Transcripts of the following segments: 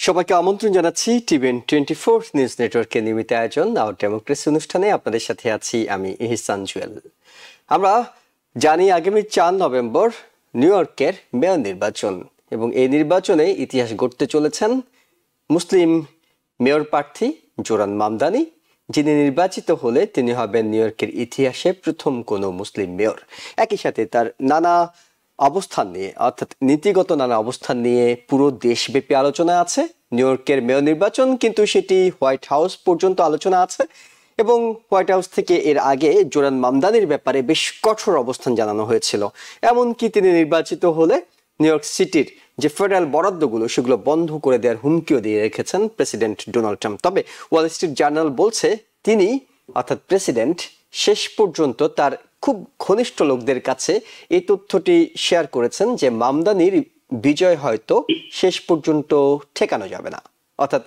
সবাইকে আমন্ত্রণ জানাচ্ছি TVN24 নিউজ নেটওয়ার্কের নিয়মিত আয়োজন আওয়ার ডেমোক্রেসি অনুষ্ঠানে আপনাদের সাথে আছি আমি ইহসান জুয়েল। আমরা জানি আগামী 4 নভেম্বর নিউ ইয়র্কের মেয়র নির্বাচন এবং এই নির্বাচনে ইতিহাস গড়তে চলেছেন মুসলিম মেয়র প্রার্থী জোরান মামদানি, যিনি নির্বাচিত হলে তিনি হবেন নিউ ইয়র্কের ইতিহাসে প্রথম কোনো মুসলিম মেয়র। একই সাথে তার নানা অবস্থান নিয়ে অর্থাৎ নীতিগত নানা অবস্থান নিয়ে পুরো দেশব্যাপী আলোচনা আছে। নিউ ইয়র্কের মেয়র নির্বাচন কিন্তু সেটি হোয়াইট হাউস পর্যন্ত আলোচনা আছে এবং হোয়াইট হাউস থেকে এর আগে জোরান মামদানির ব্যাপারে বেশ কঠোর অবস্থান জানানো হয়েছিল। এমনকি তিনি নির্বাচিত হলে নিউ ইয়র্ক সিটির যে ফেডারেল বরাদ্দগুলো সেগুলো বন্ধ করে দেওয়ার হুমকিও দিয়ে রেখেছেন প্রেসিডেন্ট ডোনাল্ড ট্রাম্প। তবে ওয়াল স্ট্রিট জার্নাল বলছে তিনি অর্থাৎ প্রেসিডেন্ট শেষ পর্যন্ত তার খুব ঘনিষ্ঠ লোকদের কাছে এই তথ্যটি শেয়ার করেছেন যে মামদানির বিজয় হয়তো শেষ পর্যন্ত ঠেকানো যাবে না। অর্থাৎ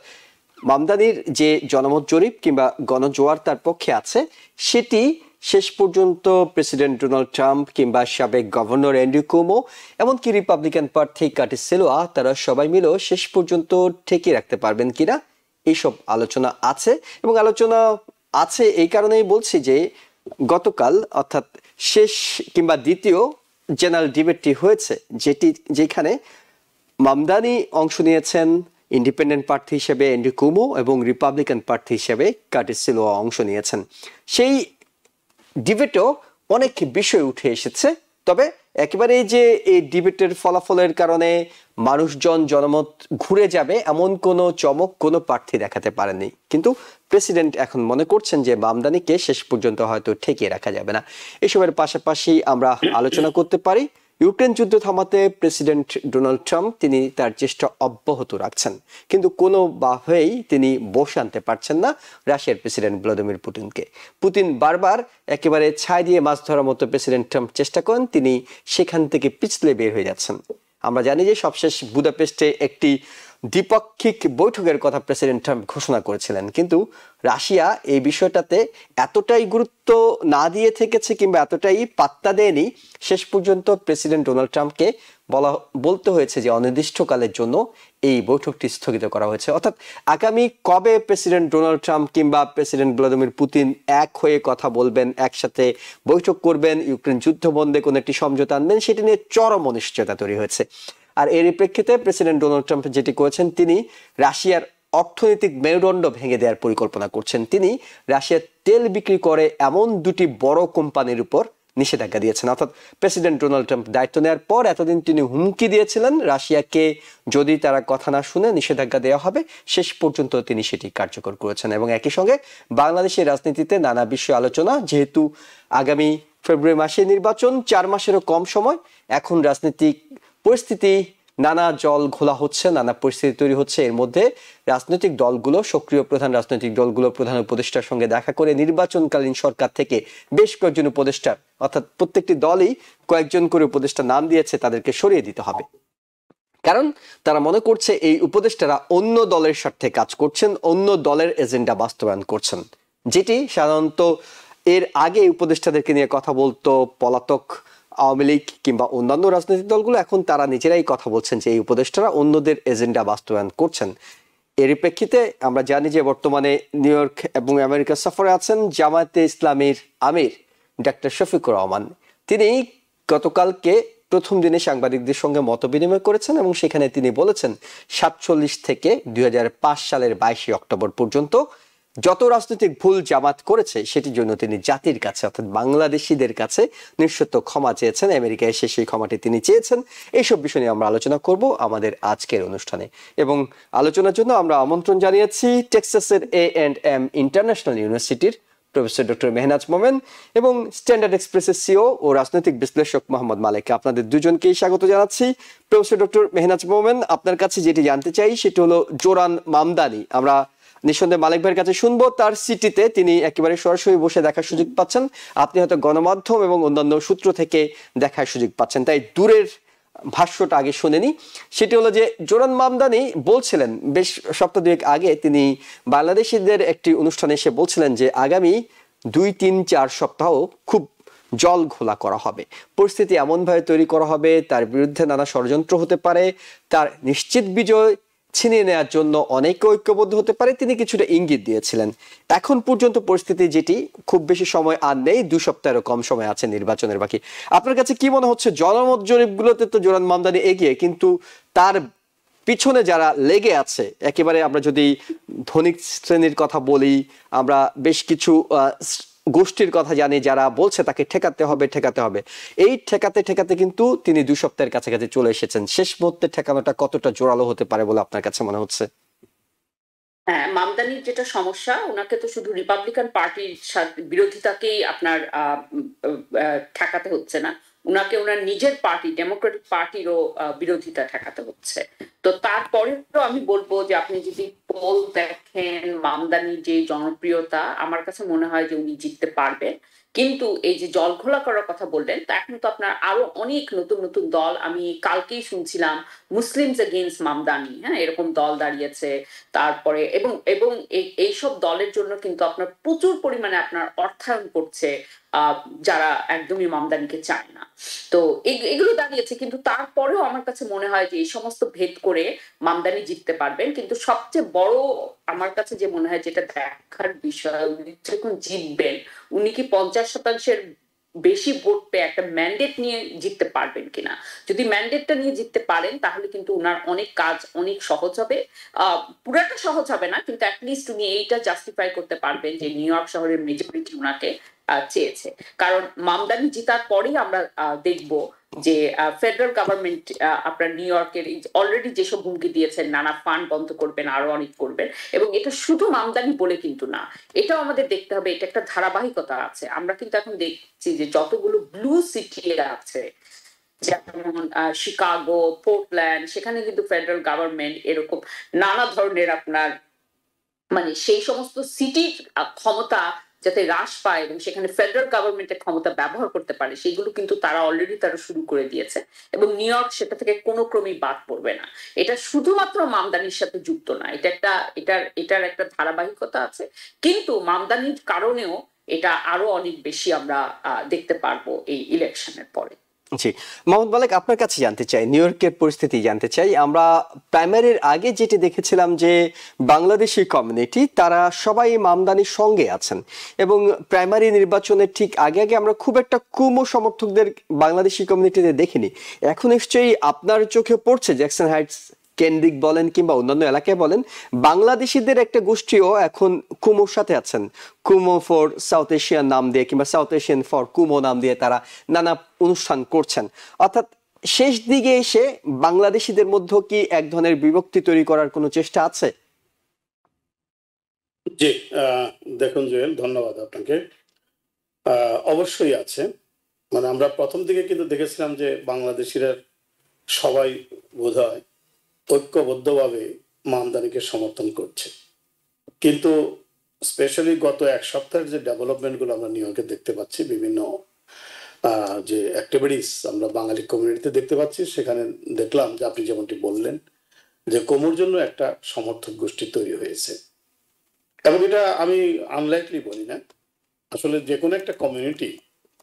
মামদানির যে জনমত জরিপ কিংবা গণজোয়ার তার পক্ষে আছে সেটি শেষ পর্যন্ত প্রেসিডেন্ট ডোনাল্ড ট্রাম্প কিংবা সাবেক গভর্নর অ্যান্ড্রু কুমো এমনকি রিপাবলিকান প্রার্থী কার্টিস সেলোয়া তারা সবাই মিলেও শেষ পর্যন্ত ঠেকে রাখতে পারবেন কিনা এইসব আলোচনা আছে। এবং আলোচনা আছে এই কারণেই বলছি যে গতকাল অর্থাৎ শেষ কিংবা দ্বিতীয় জেনারেল ডিবেটটি হয়েছে যেখানে মামদানি অংশ নিয়েছেন ইন্ডিপেন্ডেন্ট প্রার্থী হিসেবে অ্যান্ড্রু কুমো এবং রিপাবলিকান প্রার্থী হিসেবে কার্টিস সেলোয়া অংশ নিয়েছেন। সেই ডিবেটও অনেক বিষয় উঠে এসেছে। তবে একেবারে যে এই ডিবেটের ফলাফলের কারণে মানুষজন জনমত ঘুরে যাবে এমন কোনো চমক কোনো প্রার্থী দেখাতে পারেনি, কিন্তু প্রেসিডেন্ট এখন মনে করছেন যে মামদানিকে শেষ পর্যন্ত হয়তো ঠেকিয়ে রাখা যাবে না। এসবের পাশাপাশি আমরা আলোচনা করতে পারি ইউক্রেন যুদ্ধ থামাতে প্রেসিডেন্ট ডোনাল্ড ট্রাম্প তিনি তার চেষ্টা অব্যাহত রাখছেন, কিন্তু কোনোভাবেই তিনি বসে আনতে পারছেন না রাশিয়ার প্রেসিডেন্ট ভ্লাদিমির পুতিনকে। পুতিন বারবার একেবারে ছাই দিয়ে মাছ ধরার মতো প্রেসিডেন্ট ট্রাম্প চেষ্টা করেন, তিনি সেখান থেকে পিছলে বের হয়ে যাচ্ছেন। আমরা জানি যে সবশেষ বুদাপেস্টে একটি দ্বিপাক্ষিক বৈঠকের কথা প্রেসিডেন্ট ট্রাম্প ঘোষণা করেছিলেন, কিন্তু রাশিয়া এই বিষয়টাতে এতটাই গুরুত্ব না দিয়ে থেকেছে কিংবা এতটাই পাত্তা দেয়নি, শেষ পর্যন্ত প্রেসিডেন্ট ডোনাল্ড ট্রাম্পকে বলতে হয়েছে যে অনির্দিষ্টকালের জন্য এই বৈঠকটি স্থগিত করা হয়েছে। অর্থাৎ আগামী কবে প্রেসিডেন্ট ডোনাল্ড ট্রাম্প কিংবা প্রেসিডেন্ট ভ্লাদিমির পুতিন এক হয়ে কথা বলবেন, একসাথে বৈঠক করবেন, ইউক্রেন যুদ্ধ বন্ধে কোনো একটি সমঝোতা আনবেন, সেটি নিয়ে চরম অনিশ্চয়তা তৈরি হয়েছে। আর এর প্রেক্ষিতে প্রেসিডেন্ট ডোনাল্ড ট্রাম্প যেটি করেছেন, তিনি রাশিয়ার অর্থনৈতিক মেরুদণ্ড ভেঙে দেওয়ার পরিকল্পনা করছেন। তিনি রাশিয়ার তেল বিক্রি করে এমন দুটি বড় কোম্পানির উপর নিষেধাজ্ঞা দিয়েছেন। অর্থাৎ প্রেসিডেন্ট ডোনাল্ড ট্রাম্প দায়িত্ব নেওয়ার পর এতদিন তিনি হুমকি দিয়েছিলেন রাশিয়াকে যদি তারা কথা না শুনে নিষেধাজ্ঞা দেওয়া হবে, শেষ পর্যন্ত তিনি সেটি কার্যকর করেছেন। এবং একই সঙ্গে বাংলাদেশের রাজনীতিতে নানা বিষয় আলোচনা, যেহেতু আগামী ফেব্রুয়ারি মাসে নির্বাচন, 4 মাসেরও কম সময়, এখন রাজনৈতিক পরিস্থিতি নানা জল ঘোলা হচ্ছে, নানা পরিস্থিতি তৈরি হচ্ছে। এর মধ্যে রাজনৈতিক দলগুলো, সক্রিয় প্রধান রাজনৈতিক দলগুলো প্রধান উপদেষ্টার সঙ্গে দেখা করে নির্বাচনকালীন সরকার থেকে বেশ কয়েকজন উপদেষ্টা অর্থাৎ প্রত্যেকটি দলই কয়েকজন করে উপদেষ্টা নাম দিয়েছে, তাদেরকে সরিয়ে দিতে হবে। কারণ তারা মনে করছে এই উপদেষ্টারা অন্য দলের স্বার্থে কাজ করছেন, অন্য দলের এজেন্ডা বাস্তবায়ন করছেন, যেটি সাধারণত এর আগে উপদেষ্টাদেরকে নিয়ে কথা বলতো পলাতক আওয়ামী লীগ কিংবা অন্যান্য রাজনৈতিক দলগুলো, এখন তারা নিজেরাই কথা বলছেন যে এই উপদেষ্টারা অন্যদের এজেন্ডা বাস্তবায়ন করছেন। এর প্রেক্ষিতে আমরা জানি যে বর্তমানে নিউ ইয়র্ক এবং আমেরিকা সফরে আছেন জামায়াতে ইসলামীর আমির ডাক্তার শফিকুর রহমান। তিনি গতকালকে প্রথম দিনে সাংবাদিকদের সঙ্গে মত বিনিময় করেছেন এবং সেখানে তিনি বলেছেন 47 থেকে 2005 সালের 22 অক্টোবর পর্যন্ত যত রাজনৈতিক ভুল জামাত করেছে সেটির জন্য তিনি জাতির কাছে অর্থাৎ বাংলাদেশিদের কাছে নিঃশর্ত ক্ষমা চেয়েছেন। আমেরিকায় এসে সেই ক্ষমাটি তিনি চেয়েছেন। এইসব বিষয় নিয়ে আমরা আলোচনা করব আমাদের আজকের অনুষ্ঠানে, এবং আলোচনার জন্য আমরা আমন্ত্রণ জানিয়েছি টেক্সাসের A&M ইন্টারন্যাশনাল ইউনিভার্সিটির প্রফেসর ডক্টর মেহনাজ মোমেন এবং স্ট্যান্ডার্ড এক্সপ্রেসের সিও ও রাজনৈতিক বিশ্লেষক মোহাম্মদ মালেক। আপনাদের দুজনকেই স্বাগত জানাচ্ছি। প্রফেসর ডক্টর মেহনাজ মোমেন, আপনার কাছে যেটি জানতে চাই সেটি হলো জোরান মামদানি। আমরা নিঃসন্দেহে মালিক ভাইয়ের কাছে শুনবো, তার সিটিতে তিনি একেবারে সরাসরি বসে দেখার সুযোগ পাচ্ছেন, আপনি হয়তো গণমাধ্যম এবং অন্যান্য সূত্র থেকে দেখার সুযোগ পাচ্ছেন, তাই দূরের ভাষ্যটা আগে শুনেনি। সেটি হলো যে জোরান মামদানি বলছিলেন বেশ সপ্তাহ দুয়েক আগে, তিনি বাংলাদেশিদের একটি অনুষ্ঠানে এসে বলছিলেন যে আগামী 2, 3, 4 সপ্তাহ খুব জল ঘোলা করা হবে, পরিস্থিতি এমনভাবে তৈরি করা হবে তার বিরুদ্ধে নানা ষড়যন্ত্র হতে পারে, তার নিশ্চিত বিজয় ছিনিয়ে নেওয়ার জন্য অনেকে ঐক্যবদ্ধ হতে পারে, তিনি কিছুটা ইঙ্গিত দিয়েছিলেন। এখন পর্যন্ত পরিস্থিতি যেটি, খুব বেশি সময় আর নেই, 2 সপ্তাহেরও কম সময় আছে নির্বাচনের বাকি। আপনার কাছে কি মনে হচ্ছে? জনমত জরিপগুলোতে তো জোরান মামদানি এগিয়ে, কিন্তু তার পিছনে যারা লেগে আছে, একেবারে আমরা যদি ধনিক শ্রেণীর কথা বলি, আমরা বেশ কিছু গোষ্ঠীর কথা জানি যারা বলছে তাকে ঠেকাতে হবে ঠেকাতে হবে, এই ঠেকাতে ঠেকাতে কিন্তু তিনি 2 সপ্তাহের কাছাকাছি চলে এসেছেন। শেষ মুহূর্তে ঠেকানোটা কতটা জোরালো হতে পারে বলে আপনার কাছে মনে হচ্ছে? হ্যাঁ, মামদানির যেটা সমস্যা, ওনাকে তো শুধু রিপাবলিকান পার্টির সাথে বিরোধিতাকেই আপনার ঠেকাতে হচ্ছে না, উনাকে ওনার নিজের পার্টি ডেমোক্রেটিক পার্টিরও বিরোধিতা ঠেকাতে হচ্ছে। তো তারপরেও আমি বলবো যে আপনি যদি পোল দেখেন, মামদানির যে জনপ্রিয়তা, আমার কাছে মনে হয় যে উনি জিততে পারবেন। কিন্তু এই যে জল ঘোলা করার কথা বললেন, তা এখন তো আপনার আরো অনেক নতুন নতুন দল, আমি কালকেই শুনছিলাম মুসলিমস এগেইনস্ট মামদানি, হ্যাঁ, এরকম দল দাঁড়িয়েছে। তারপরে এবং এবং এইসব দলের জন্য কিন্তু আপনার প্রচুর পরিমাণে আপনার অর্থায়ন করছে যারা একদমই মামদানিকে চায় না। তো এগুলো দাঁড়িয়েছে, কিন্তু তারপরেও আমার কাছে মনে হয় যে এই সমস্ত ভেদ করে মামদানি জিততে পারবেন। কিন্তু সবচেয়ে বড় আমার কাছে যে মনে হয়, যেটা দেখার বিষয়, উনি যখন জিতবেন, উনি কি 50% বেশি ভোট পেয়ে একটা ম্যান্ডেট নিয়ে জিততে পারবেন কিনা। যদি ম্যান্ডেটটা নিয়ে জিততে পারেন, তাহলে কিন্তু উনার অনেক কাজ অনেক সহজ হবে। পুরাটা সহজ হবে না, কিন্তু অ্যাটলিস্ট উনি এইটা জাস্টিফাই করতে পারবেন যে নিউ ইয়র্ক শহরের মেজরিটি উনাকে চেয়েছে। কারণ মামদানি জিতার পরেই আমরা দেখব যে ফেডারেল গভর্নমেন্ট আপনার নিউ ইয়র্কের অলরেডি যেসব হুমকি দিয়েছেন, নানা ফান্ড বন্ধ করবেন, আরো অনেক করবেন। এবং এটা শুধু মামদানি বলে কিন্তু না, এটাও আমাদের দেখতে হবে, এটা একটা ধারাবাহিকতা আছে। আমরা কিন্তু এখন দেখছি যে যতগুলো ব্লু সিটি আছে, যেমন শিকাগো, পোর্টল্যান্ড, সেখানে কিন্তু ফেডারেল গভর্নমেন্ট এরকম নানা ধরনের আপনার মানে সেই সমস্ত সিটির ক্ষমতা যাতে হ্রাস পায় এবং সেখানে ফেডারেল গভর্নমেন্টের ক্ষমতা ব্যবহার করতে পারে, সেগুলো কিন্তু তারা অলরেডি তারা শুরু করে দিয়েছে। এবং নিউ ইয়র্ক সেটা থেকে কোনো ক্রমেই বাদ পড়বে না। এটা শুধুমাত্র মামদানির সাথে যুক্ত না, এটা একটা এটার একটা ধারাবাহিকতা আছে। কিন্তু মামদানির কারণেও এটা আরো অনেক বেশি আমরা দেখতে পারবো এই ইলেকশনের পরে। জি, মোহাম্মদ মালেক, আপনার কাছে জানতে চাই, নিউ ইয়র্কের পরিস্থিতি জানতে চাই। আমরা প্রাইমারির আগে যেটি দেখেছিলাম যে বাংলাদেশি কমিউনিটি তারা সবাই মামদানির সঙ্গে আছেন, এবং প্রাইমারি নির্বাচনের ঠিক আগে আগে আমরা খুব একটা কুমো সমর্থকদের বাংলাদেশি কমিউনিটিতে দেখিনি। এখন নিশ্চয়ই আপনার চোখে পড়ছে, জ্যাকসন হাইটস কেন্দ্রিক বলেন কিংবা অন্যান্য এলাকায় বলেন, বাংলাদেশিদের একটা গোষ্ঠীও এখন কুমোর সাথে আছেন। কুমো ফর সাউথ এশিয়ান নাম দিয়ে কিংবা সাউথ এশিয়ান ফর কুমো নাম দিয়ে তারা নানা অনুষ্ঠান করছেন। অর্থাৎ শেষ দিকে এসে বাংলাদেশিদের মধ্যে কি এক ধরনের বিভক্তি তৈরি করার কোনো চেষ্টা আছে? জি, দেখুন জুয়েল, ধন্যবাদ আপনাকে। অবশ্যই আছে। মানে আমরা প্রথম দিকে কিন্তু দেখেছিলাম যে বাংলাদেশিরা সবাই বোধহয় ঐক্যবদ্ধভাবে মামদানিকে সমর্থন করছে। কিন্তু স্পেশালি গত এক সপ্তাহের যে ডেভেলপমেন্টগুলো আমরা নিউ ইয়র্কে দেখতে পাচ্ছি, বিভিন্ন যে অ্যাক্টিভিটিস আমরা বাঙালি কমিউনিটিতে দেখতে পাচ্ছি, সেখানে দেখলাম যে আপনি যেমনটি বললেন যে কোমোর জন্য একটা সমর্থক গোষ্ঠী তৈরি হয়েছে। এবং এটা আমি আনলাইকলি বলি না, আসলে যে কোনো একটা কমিউনিটি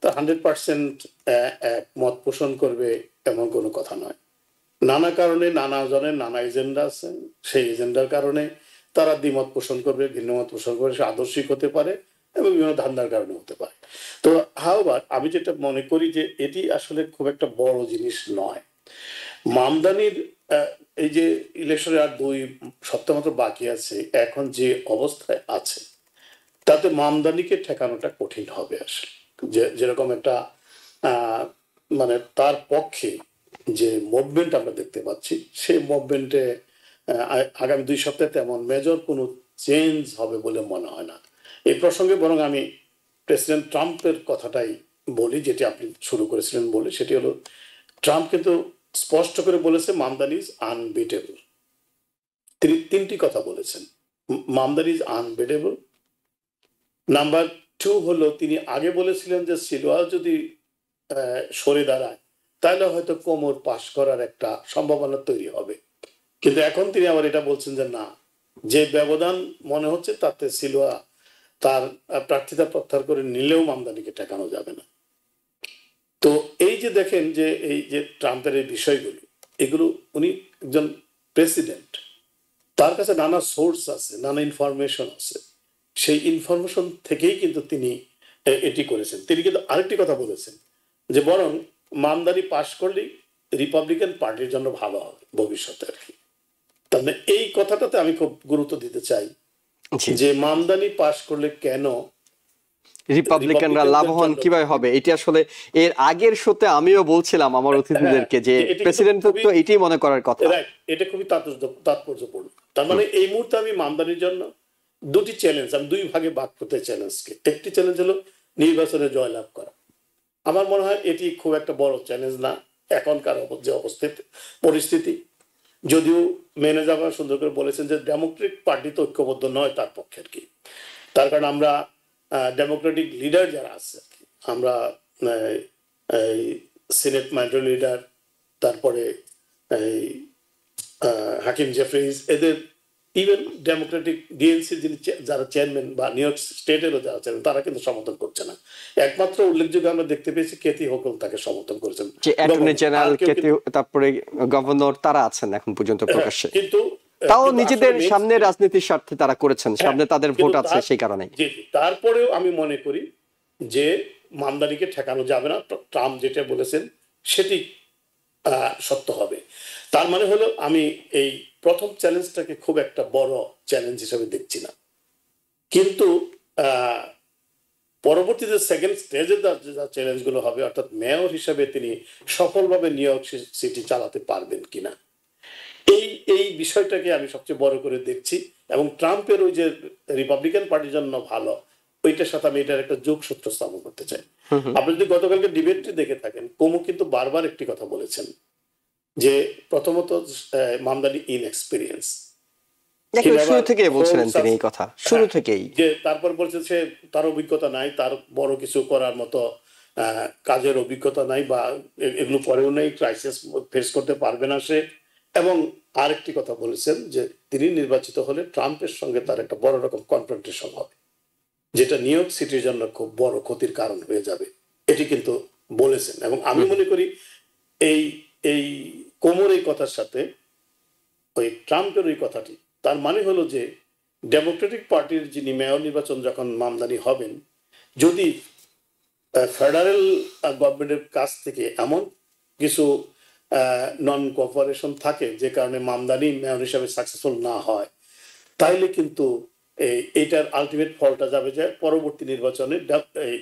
তা 100% মত পোষণ করবে এমন কোনো কথা নয়। নানা কারণে নানা জনের নানা এজেন্ডা আছে, সেই এজেন্ডার কারণে তারা দ্বিমত পোষণ করবে, ভিন্ন মত পোষণ করবে, সে আদর্শিক হতে পারে এবং বিভিন্ন ধান্দার কারণে হতে পারে। তো হাওবার আমি যেটা মনে করি যে এটি আসলে খুব একটা বড় জিনিস নয়। মামদানির এই যে ইলেকশনে আর 2 সপ্তাহ মাত্র বাকি আছে, এখন যে অবস্থায় আছে তাতে মামদানিকে ঠেকানোটা কঠিন হবে আসলে। যেরকম একটা মানে তার পক্ষে যে মুভমেন্ট আমরা দেখতে পাচ্ছি, সেই মুভমেন্টে আগামী 2 সপ্তাহে তেমন মেজর কোনো চেঞ্জ হবে বলে মনে হয় না। এই প্রসঙ্গে বরং আমি প্রেসিডেন্ট ট্রাম্পের কথাটাই বলি, যেটি আপনি শুরু করেছিলেন বলে, সেটি হলো ট্রাম্প কিন্তু স্পষ্ট করে বলেছে মামদানি ইজ আনবিটেবল। তিনি 3টি কথা বলেছেন। Mamdani is unbeatable. নাম্বার 2 হলো, তিনি আগে বলেছিলেন যে সিলওয়ার যদি সরে দাঁড়ায় তাহলে হয়তো কোমর পাশ করার একটা সম্ভাবনা তৈরি হবে। কিন্তু এখন তিনি আবার এটা বলছেন যে না, যে ব্যবধান মনে হচ্ছে তাতে সিলওয়া তার প্রার্থিতা প্রত্যাহার করে নিলেও মামদানিকে ঠেকানো যাবে না। তো এই যে দেখেন যে এই যে ট্রাম্পের এই বিষয়গুলো, এগুলো উনি একজন প্রেসিডেন্ট, তার কাছে নানা সোর্স আছে, নানা ইনফরমেশন আছে, সেই ইনফরমেশন থেকেই কিন্তু তিনি এটি করেছেন। তিনি কিন্তু আরেকটি কথা বলেছেন যে বরং মামদানি পাশ করলেই রিপাবলিকান পার্টির জন্য ভালো হবে ভবিষ্যতে আর কি। তার মানে এই কথাটাতে আমি খুব গুরুত্ব দিতে চাই জি, যে মামদানি পাশ করলে কেন রিপাবলিকানরা লাভবান কিভাবে হবে, এটি আসলে এর আগের শোতে আমিও বলছিলাম আমার অতিথিদেরকে যে এটি কিন্তু প্রেসিডেন্ট খুবই তো এটাই মনে করার কথা। রাইট, এটা খুবই তাৎপর্যপূর্ণ। তার মানে এই মুহূর্তে আমি মামদানির জন্য দুটি চ্যালেঞ্জ, আমি দুই ভাগে ভাগ করতে চ্যালেঞ্জকে। একটি চ্যালেঞ্জ হলো নির্বাচনে জয়লাভ করা। আমার মনে হয় এটি খুব একটা বড় চ্যালেঞ্জ না এখনকার যে পরিস্থিতি। যদিও ম্যানেজার সুন্দর করে বলেছেন যে ডেমোক্রেটিক পার্টি তো ঐক্যবদ্ধ নয় তার পক্ষে আর কি। তার কারণ আমরা ডেমোক্রেটিক লিডার যারা আছে আর কি, আমরা এই সিনেট মাইনরিটি লিডার, তারপরে এই হাকিম জেফরিজ, এদের ইভেন ডেমোক্রেটিক ডিএনসি যিনি যারা চেয়ারম্যান বা নিউ ইয়র্ক স্টেটেরও যারা চেয়ারম্যান, তারা কিন্তু সমর্থন করছে না। একমাত্র উল্লেখযোগ্য আমরা দেখতে পেয়েছি কেতি হোকল তাকে সমর্থন করেছেন, যে অ্যাটর্নি জেনারেল কেতি, তারপরে গভর্নর, তারা আছেন এখন পর্যন্ত প্রকাশ্যে। কিন্তু তাও নিজেদের সামনে রাজনীতির স্বার্থে তারা করেছেন, সামনে তাদের ভোট আছে সেই কারণে। তারপরেও আমি মনে করি যে মামদানিকে ঠেকানো যাবে না। ট্রাম্প যেটা বলেছেন সেটি সত্য হবে। তার মানে হলো আমি এই প্রথম চ্যালেঞ্জটাকে খুব একটা বড় চ্যালেঞ্জ হিসেবে দেখছি না, কিন্তু পরবর্তীতে সেকেন্ড স্টেজে যা চ্যালেঞ্জগুলো হবে, অর্থাৎ মেয়র হিসেবে তিনি সফলভাবে নিউ ইয়র্ক সিটি চালাতে পারবেন কিনা, এই এই বিষয়টাকে আমি সবচেয়ে বড় করে দেখছি। এবং ট্রাম্পের ওই যে রিপাবলিকান পার্টির জন্য ভালো, ওইটার সাথে আমি এটার একটা যোগসূত্র স্থাপন করতে চাই। আপনি যদি গতকালকে ডিবেটটি দেখে থাকেন, কোমো কিন্তু বারবার একটি কথা বলেছেন যে প্রথমত মামদানি ইনএক্সপিরিয়েন্স, শুরু থেকে বলছিলেন তিনি এই কথা, শুরু থেকেই। যে তারপর বলছে সে তার অভিজ্ঞতা নাই, তার বড় কিছু করার মতো কাজের অভিজ্ঞতা নাই, বা এগুলো পরেও নেই, ক্রাইসিস ফেস করতে পারবে না সে। এবং আরেকটি কথা বলেছেন যে তিনি নির্বাচিত হলে ট্রাম্পের সঙ্গে তার একটা বড় রকম কনফ্রন্টেশন হবে, যেটা নিউ ইয়র্ক সিটির জন্য খুব বড় ক্ষতির কারণ হয়ে যাবে, এটি কিন্তু বলেছেন। এবং আমি মনে করি এই এই কোমর এই কথার সাথে ওই ট্রাম্পের ওই কথাটি, তার মানে হলো যে ডেমোক্রেটিক পার্টির যিনি মেয়র নির্বাচন যখন মামদানি হবেন, যদি ফেডারেল গভর্নমেন্টের কাছ থেকে এমন কিছু নন কোঅপারেশন থাকে যে কারণে মামদানি মেয়র হিসাবে সাকসেসফুল না হয়, তাইলে কিন্তু এইটার আলটিমেট ফলটা যাবে যে পরবর্তী নির্বাচনে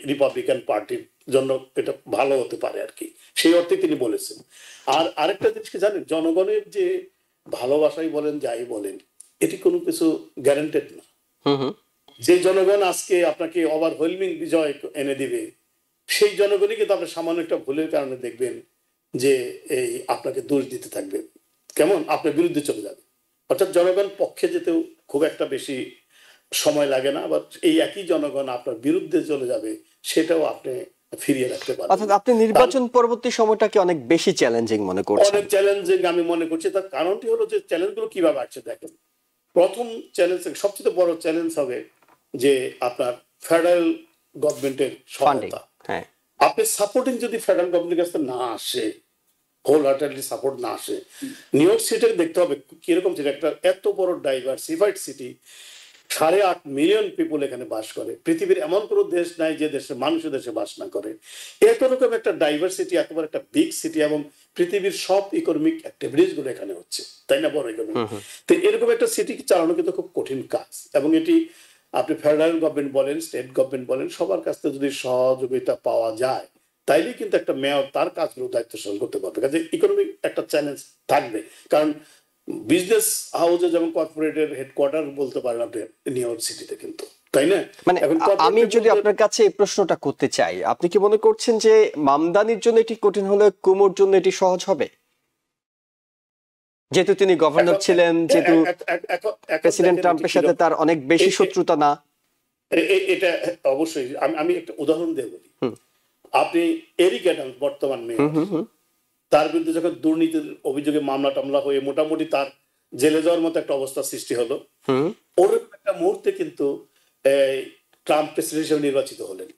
রিপাবলিকান পার্টির জন্য এটা ভালো হতে পারে আর কি, সেই অর্থে তিনি বলেছেন। আর আরেকটা জিনিস কি জানেন, জনগণের যে ভালোবাসাই বলেন যাই বলেন, এটি কোনো কিছু গ্যারান্টেড না। যে জনগণ আজকে আপনাকে ওভারওয়েলমিং বিজয় এনে দিবে, সেই জনগণই কিন্তু আপনি সামান্য একটা ভুলের কারণে দেখবেন যে এই আপনাকে দোষ দিতে থাকবে, কেমন আপনার বিরুদ্ধে চলে যাবে। অর্থাৎ জনগণ পক্ষে যেতেও খুব একটা বেশি সময় লাগে না, আবার এই একই জনগণ আপনার বিরুদ্ধে চলে যাবে, সেটাও আপনি ফিরিয়ে রাখতে পারবেন। অর্থাৎ আপনি নির্বাচন পরবর্তী সময়টাকে অনেক বেশি চ্যালেঞ্জিং মনে করছেন? অনেক চ্যালেঞ্জিং আমি মনে করছি। তার কারণটি হলো যে চ্যালেঞ্জগুলো কিভাবে আসছে দেখেন। প্রথম চ্যালেঞ্জ, সবচেয়ে বড় চ্যালেঞ্জ হবে যে আপনার ফেডারেল গভর্নমেন্টের সহায়তা। আপনি সাপোর্টিং যদি ফেডারেল গভর্নমেন্টের কাছে না আসে, হোল হার্টেডলি সাপোর্ট না আসে, নিউ ইয়র্ক সিটি দেখতে হবে কিরকম সিটি, একটা এত বড় ডাইভার্সিফাইড সিটি, 8.5 মিলিয়ন পিপুল এখানে বাস করে। পৃথিবীর এমন কোনো দেশ নাই যে দেশে মানুষের দেশে বাস না করে। এত রকম একটা ডাইভার্সিটি, একেবারে একটা বিগ সিটি, এবং পৃথিবীর সব ইকোনমিক অ্যাক্টিভিটিস গুলো এখানে হচ্ছে, তাই না, বড় ইকোনমি। তো এরকম একটা সিটি চালানো কিন্তু খুব কঠিন কাজ, এবং এটি আপনি ফেডারেল গভর্নমেন্ট বলেন, স্টেট গভর্নমেন্ট বলেন, সবার কাছ থেকে যদি সহযোগিতা পাওয়া যায়, তাইলে কিন্তু একটা মেয়র তার কাজগুলো দায়িত্ব পালন করতে পারবে। কাজে ইকোনমিক একটা চ্যালেঞ্জ থাকবে, কারণ বিজনেস হাউসে যেমন কর্পোরেটের হেডকোয়ার্টার বলতে পারেন আপনি নিউ ইয়র্ক সিটিতে, কিন্তু তাই না। মানে আমি যদি আপনার কাছে এই প্রশ্নটা করতে চাই, আপনি কি মনে করছেন যে মামদানির জন্য এটি কঠিন হলে কুমোর জন্য এটি সহজ হবে? যেহেতু তিনি গভর্নর ছিলেন, যেহেতু প্রেসিডেন্ট ট্রাম্পের সাথে তার অনেক বেশি শত্রুতা না। এটা অবশ্যই আমি একটা উদাহরণ দিয়ে বলি। আপনি এরিক অ্যাডামস বর্তমান মেয়র, তার বিরুদ্ধে যখন দুর্নীতির অভিযোগে মামলা টামলা হয়ে মোটামুটি তার জেলে যাওয়ার মতো একটা অবস্থা সৃষ্টি হলো, ওর একটা মুহূর্তে কিন্তু ট্রাম্প প্রেসিডেন্ট হিসেবে নির্বাচিত হলেন।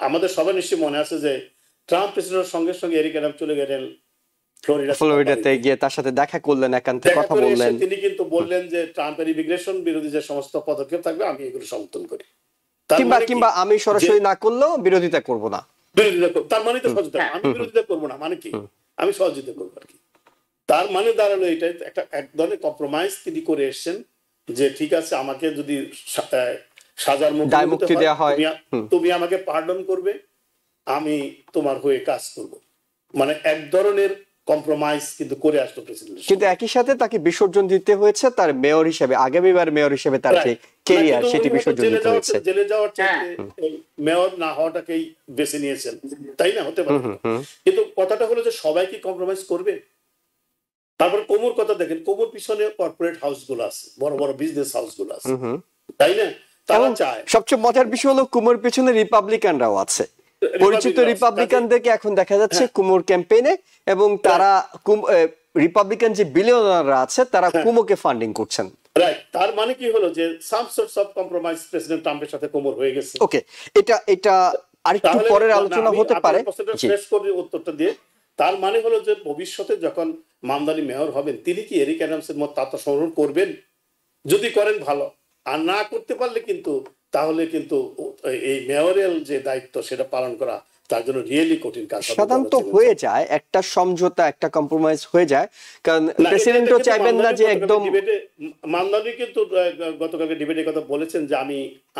আমাদের সবার নিশ্চয়ই মনে আছে যে ট্রাম্প প্রেসিডেন্টের সঙ্গে সঙ্গে এরিক অ্যাডামস চলে গেলেন ফ্লোরিডাতে গিয়ে তার সাথে দেখা করলেন, একান্তে দেখা কথা করে এসে বললেন। তিনি কিন্তু বললেন যে ট্রাম্পের ইমিগ্রেশন বিরোধী যে সমস্ত পদক্ষেপ থাকবে আমি এগুলো সমর্থন করি। তার কিংবা মানে কি? কিংবা আমি সরাসরি না করলেও বিরোধিতা করব না। বিরোধিতা করব, তার মানে তো সহযোগিতা, আমি বিরোধিতা করবো না মানে কি, আমি সহযোগিতা করবো আর কি। তার মানে দাঁড়ালো এটাই একটা এক ধরনের কম্প্রোমাইজ তিনি করে এসেছেন যে ঠিক আছে আমাকে যদি সাজার দায়মুক্তি দেওয়া হয়, তুমি আমাকে পার্ডন করবে, আমি তোমার হয়ে কাজ করব, মানে এক ধরনের কম্প্রোমাইজ কিন্তু করে আসলো প্রেসিডেন্ট। কিন্তু একই সাথে তাকে বিসর্জন দিতে হয়েছে তার মেয়র হিসেবে, আগামীবার মেয়র হিসেবে তার যে কেরিয়ার সেটি বিসর্জন দিতে হয়েছে। জেলে যাওয়ার চাইতে মেয়র না হওয়াটাকেই বেছে নিয়েছেন, তাই না? হতে পারে, কিন্তু কথাটা হলো যে সবাই কি কম্প্রোমাইজ করবে? তারপর কোমর কথা দেখেন, কোমর পিছনে কর্পোরেট হাউস গুলো আছে, বড় বড় বিজনেস হাউস গুলো আছে, তাই না? তারা চায়, সবচেয়ে মজার বিষয় হলো কুমোর পিছনে রিপাবলিকানরাও আছে, পরিচিত রিপাবলিকানদেরকে এখন দেখা যাচ্ছে কুমোর ক্যাম্পেইনে, এবং তারা রিপাবলিকান যে বিলিয়নাররা আছে তারা কুমোকে ফান্ডিং করছেন। রাইট, তার মানে কি হলো যে সাম সর্টস অফ কম্প্রোমাইজ প্রেসিডেন্ট ট্রাম্পের সাথে কোমর হয়ে গেছে। ওকে, এটা আরেকটু পরের আলোচনা হতে পারে। শেষ করে উত্তরটা দিয়ে, তার মানে হলো যে ভবিষ্যতে যখন মামদানি মেয়র হবেন তিনি কি এরিক অ্যাডামসের মত তাত্ত্ব সংগ্রহ করবেন? যদি করেন ভালো, আর না করতে পারলে কিন্তু তাহলে কিন্তু এই মেয়রিয়াল যে দায়িত্ব সেটা পালন করা তার জন্য রিয়েলি কঠিন কাজ। সাধারণত হয়ে যায় একটা সমঝোতা, একটা কম্প্রোমাইজ হয়ে যায়, কারণ প্রেসিডেন্টও চাইবেন না যে একদম। মামদানি কিন্তু গতকালকে ডিবেটের কথা বলেছেন যে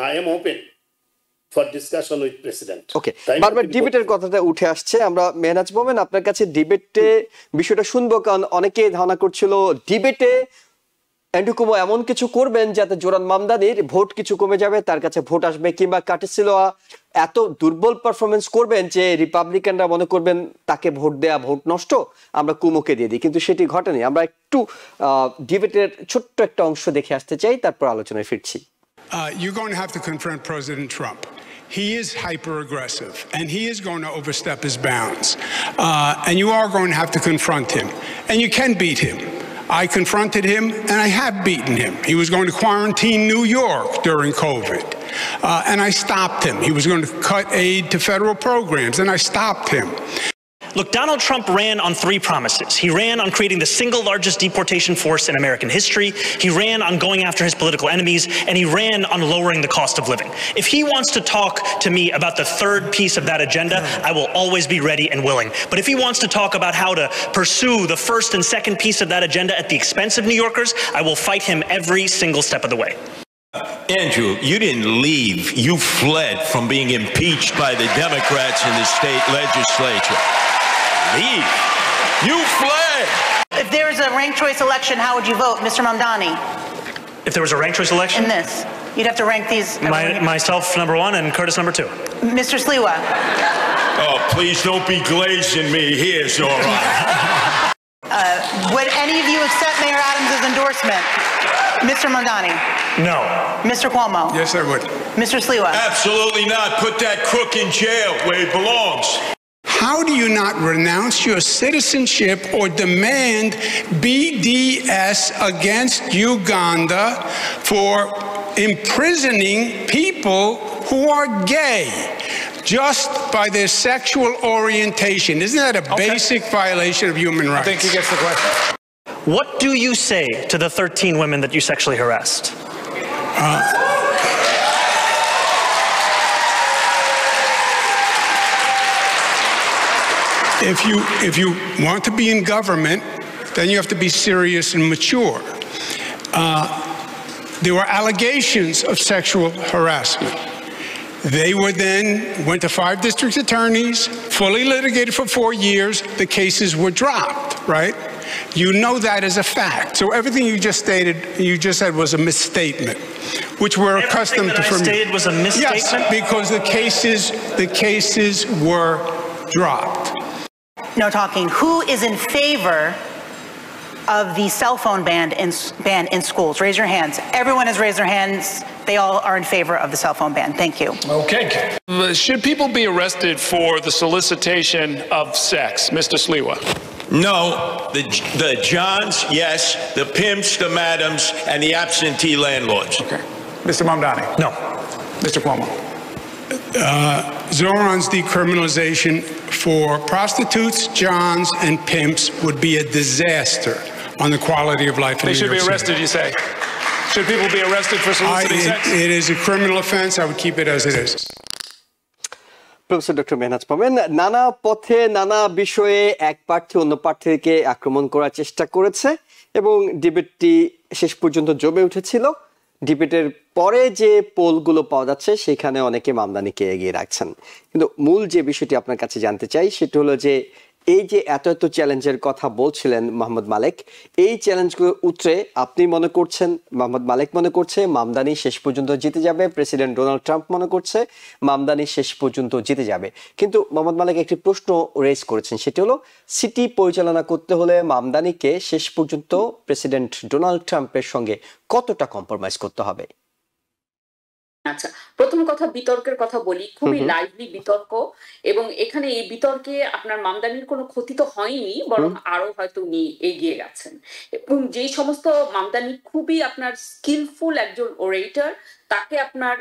I am open for discussion with president. Okay, বারবার ডিবেটের কথাটা উঠে আসছে, আমরা মেহনাজ মোমেন আপনার কাছে ডিবেটে বিষয়টা শুনবো, কারণ অনেকে ধারণা করছিল ডিবেটে অ্যান্ড্রু কুমো এমন কিছু করবেন যাতে জোরান মামদানির ভোট কিছু কমে যাবে, তার কাছে ভোট আসবে, কিংবা কার্টিস সিলভা এত দুর্বল পারফরমেন্স করবেন যে রিপাবলিকানরা মনে করবেন তাকে ভোট দেয়া ভোট নষ্ট, আমরা কুমোকে দিয়ে দিই, কিন্তু সেটি ঘটেনি। আমরা একটু ডিবেটের ছোট্ট একটা অংশ দেখে আসতে চাই, তারপর আলোচনায় ফিরছি। You're going to have to confront President Trump. He is hyper-aggressive, and he is going to overstep his bounds. And you are going to have to confront him. And you can beat him. I confronted him, and I have beaten him. He was going to quarantine New York during COVID, and I stopped him. He was going to cut aid to federal programs, and I stopped him. Look, Donald Trump ran on 3 promises. He ran on creating the single largest deportation force in American history. He ran on going after his political enemies, and he ran on lowering the cost of living. If he wants to talk to me about the 3rd piece of that agenda, I will always be ready and willing. But if he wants to talk about how to pursue the 1st and 2nd piece of that agenda at the expense of New Yorkers, I will fight him every single step of the way. Andrew, you didn't leave. You fled from being impeached by the Democrats in the state legislature. Leave. You fled. If there was a ranked choice election, how would you vote, Mr. Mamdani? If there was a ranked choice election? In this. You'd have to rank these. Myself, number 1, and Curtis, number 2. Mr. Sliwa. Oh, please don't be glazing me here, Zora. Would any of you accept Mayor Adams' endorsement? Mr. Mamdani. No. Mr. Cuomo. Yes, I would. Mr. Sliwa. Absolutely not. Put that crook in jail where he belongs. How do you not renounce your citizenship or demand BDS against Uganda for imprisoning people who are gay just by their sexual orientation? Isn't that a basic violation of human rights? I think he gets the question. What do you say to the 13 women that you sexually harassed? If you want to be in government, then you have to be serious and mature. There were allegations of sexual harassment. They were then went to 5 district attorneys, fully litigated for 4 years. The cases were dropped, right? You know that as a fact. So everything you just said was a misstatement, which we're accustomed to from you. Everything that I stated was a misstatement? Yes, because the cases were dropped. No talking. Who is in favor of the cell phone ban in schools? Raise your hands. Everyone has raised their hands. They all are in favor of the cell phone ban. Thank you. Okay. Should people be arrested for the solicitation of sex? Mr. Sliwa. No, the Johns, yes, the pimps, the madams, and the absentee landlords. Okay. Mr. Mamdani. No. Mr. Cuomo. Zoran's decriminalization for prostitutes, johns, and pimps would be a disaster on the quality of life in They New should be York City. arrested, you say? Should people be arrested for soliciting sex? It is a criminal offense. I would keep it as it is. Professor doctor Mehnaz পাবেন। নানা পথে নানা বিষয়ে এক প্রার্থী অন্য প্রার্থীকে আক্রমণ করার চেষ্টা করেছে এবং ডিবেটটি শেষ পর্যন্ত জমে উঠেছিল। ডিবেটের পরে যে পোলগুলো পাওয়া যাচ্ছে সেখানে অনেকে মামদানিকে এগিয়ে রাখছেন, কিন্তু মূল যে বিষয়টি আপনার কাছে জানতে চাই সেটা হলো যে এই যে এত এত চ্যালেঞ্জের কথা বলছিলেন মোহাম্মদ মালেক, এই চ্যালেঞ্জগুলো উতরে আপনি মনে করছেন, মোহাম্মদ মালেক মনে করছে মামদানি শেষ পর্যন্ত জিতে যাবে, প্রেসিডেন্ট ডোনাল্ড ট্রাম্প মনে করছে মামদানি শেষ পর্যন্ত জিতে যাবে, কিন্তু মোহাম্মদ মালেক একটি প্রশ্ন রেজ করেছেন, সেটি হলো সিটি পরিচালনা করতে হলে মামদানিকে শেষ পর্যন্ত প্রেসিডেন্ট ডোনাল্ড ট্রাম্পের সঙ্গে কতটা কম্প্রোমাইজ করতে হবে? আচ্ছা, প্রথম কথা বিতর্কের কথা বলি, খুবই লাইভলি বিতর্ক, এবং এখানে এই বিতর্কে আপনার মামদানির কোনো ক্ষতি তো হয়নি, বরং আরো হয়তো উনি এগিয়ে গেছেন। এবং যে সমস্ত মামদানি খুবই আপনার স্কিলফুল একজন ওরেটর, তাকে আপনার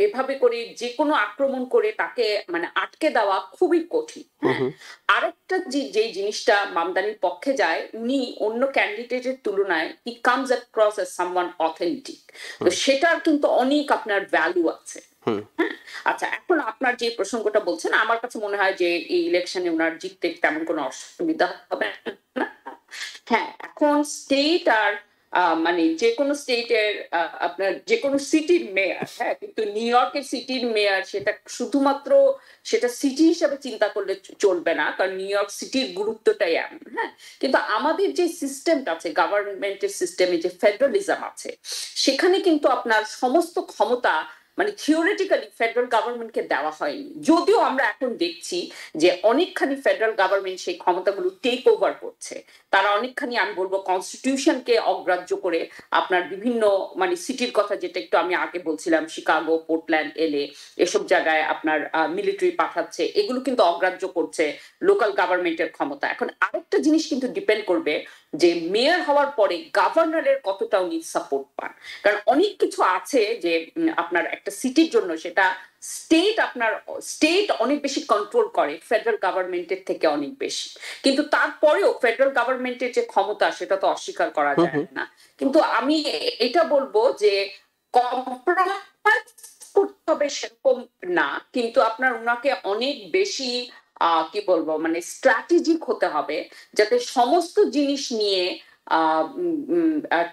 এভাবে করে যে কোনো আক্রমণ করে তাকে মানে আটকে দেওয়া খুবই কঠিন। আরেকটা যে জিনিসটা মামদানির পক্ষে যায়, উনি অন্য ক্যান্ডিডেটের তুলনায় he comes across as someone authentic, তো সেটার কিন্তু অনেক আপনার ভ্যালু আছে। হ্যাঁ, আচ্ছা, এখন আপনার যে প্রসঙ্গটা বলছেন, আমার কাছে মনে হয় যে এই ইলেকশনে ওনার জিততে তেমন কোনো অসুবিধা হবে না। হ্যাঁ, এখন স্টেট আর মানে যে কোনো স্টেটের আপনার যে কোনো সিটির মেয়র, হ্যাঁ, কিন্তু নিউ ইয়র্কের সিটির মেয়র সেটা শুধুমাত্র সেটা সিটি হিসাবে চিন্তা করলে চলবে না, কারণ নিউ ইয়র্ক সিটির গুরুত্বটাই এমন। হ্যাঁ, কিন্তু আমাদের যে সিস্টেমটা আছে, গভর্নমেন্টের সিস্টেমে যে ফেডারালিজম আছে, সেখানে কিন্তু আপনার সমস্ত ক্ষমতা মানে থিওরিটিক্যালি ফেডারেল গভর্নমেন্টকে দেওয়া হয়নি, যদিও আমরা এখন দেখছি যে অনেকখানি ফেডারেল গভর্নমেন্ট সেই ক্ষমতাগুলো টেক ওভার করছে। তারা অনেকখানি, আমি বলবো, কনস্টিটিউশনকে অগ্রাহ্য করে আপনার বিভিন্ন মানে সিটির কথা, যেটা একটু আমি আগে বলছিলাম, শিকাগো, পোর্টল্যান্ড, এলএ, এসব জায়গায় আপনার মিলিটারি পাঠাচ্ছে, এগুলো কিন্তু অগ্রাহ্য করছে লোকাল গভর্নমেন্টের ক্ষমতা। এখন আরেকটা জিনিস কিন্তু ডিপেন্ড করবে যে মেয়র হওয়ার পরে গভর্নরের কতটা উনি সাপোর্ট পান, কারণ অনেক কিছু আছে যে আপনার একটা সিটির জন্য সেটা স্টেট অনেক বেশি কন্ট্রোল করে ফেডারেল গভর্নমেন্টের থেকে অনেক বেশি, কিন্তু তারপরেও ফেডারেল গভর্নমেন্টের যে ক্ষমতা সেটা তো অস্বীকার করা যায় না। কিন্তু আমি এটা বলবো যে কম্প্রোমাইজ করতে হবে সেরকম না, কিন্তু আপনার উনাকে অনেক বেশি কি বলবো মানে স্ট্র্যাটেজিক হতে হবে, যাতে সমস্ত জিনিস নিয়ে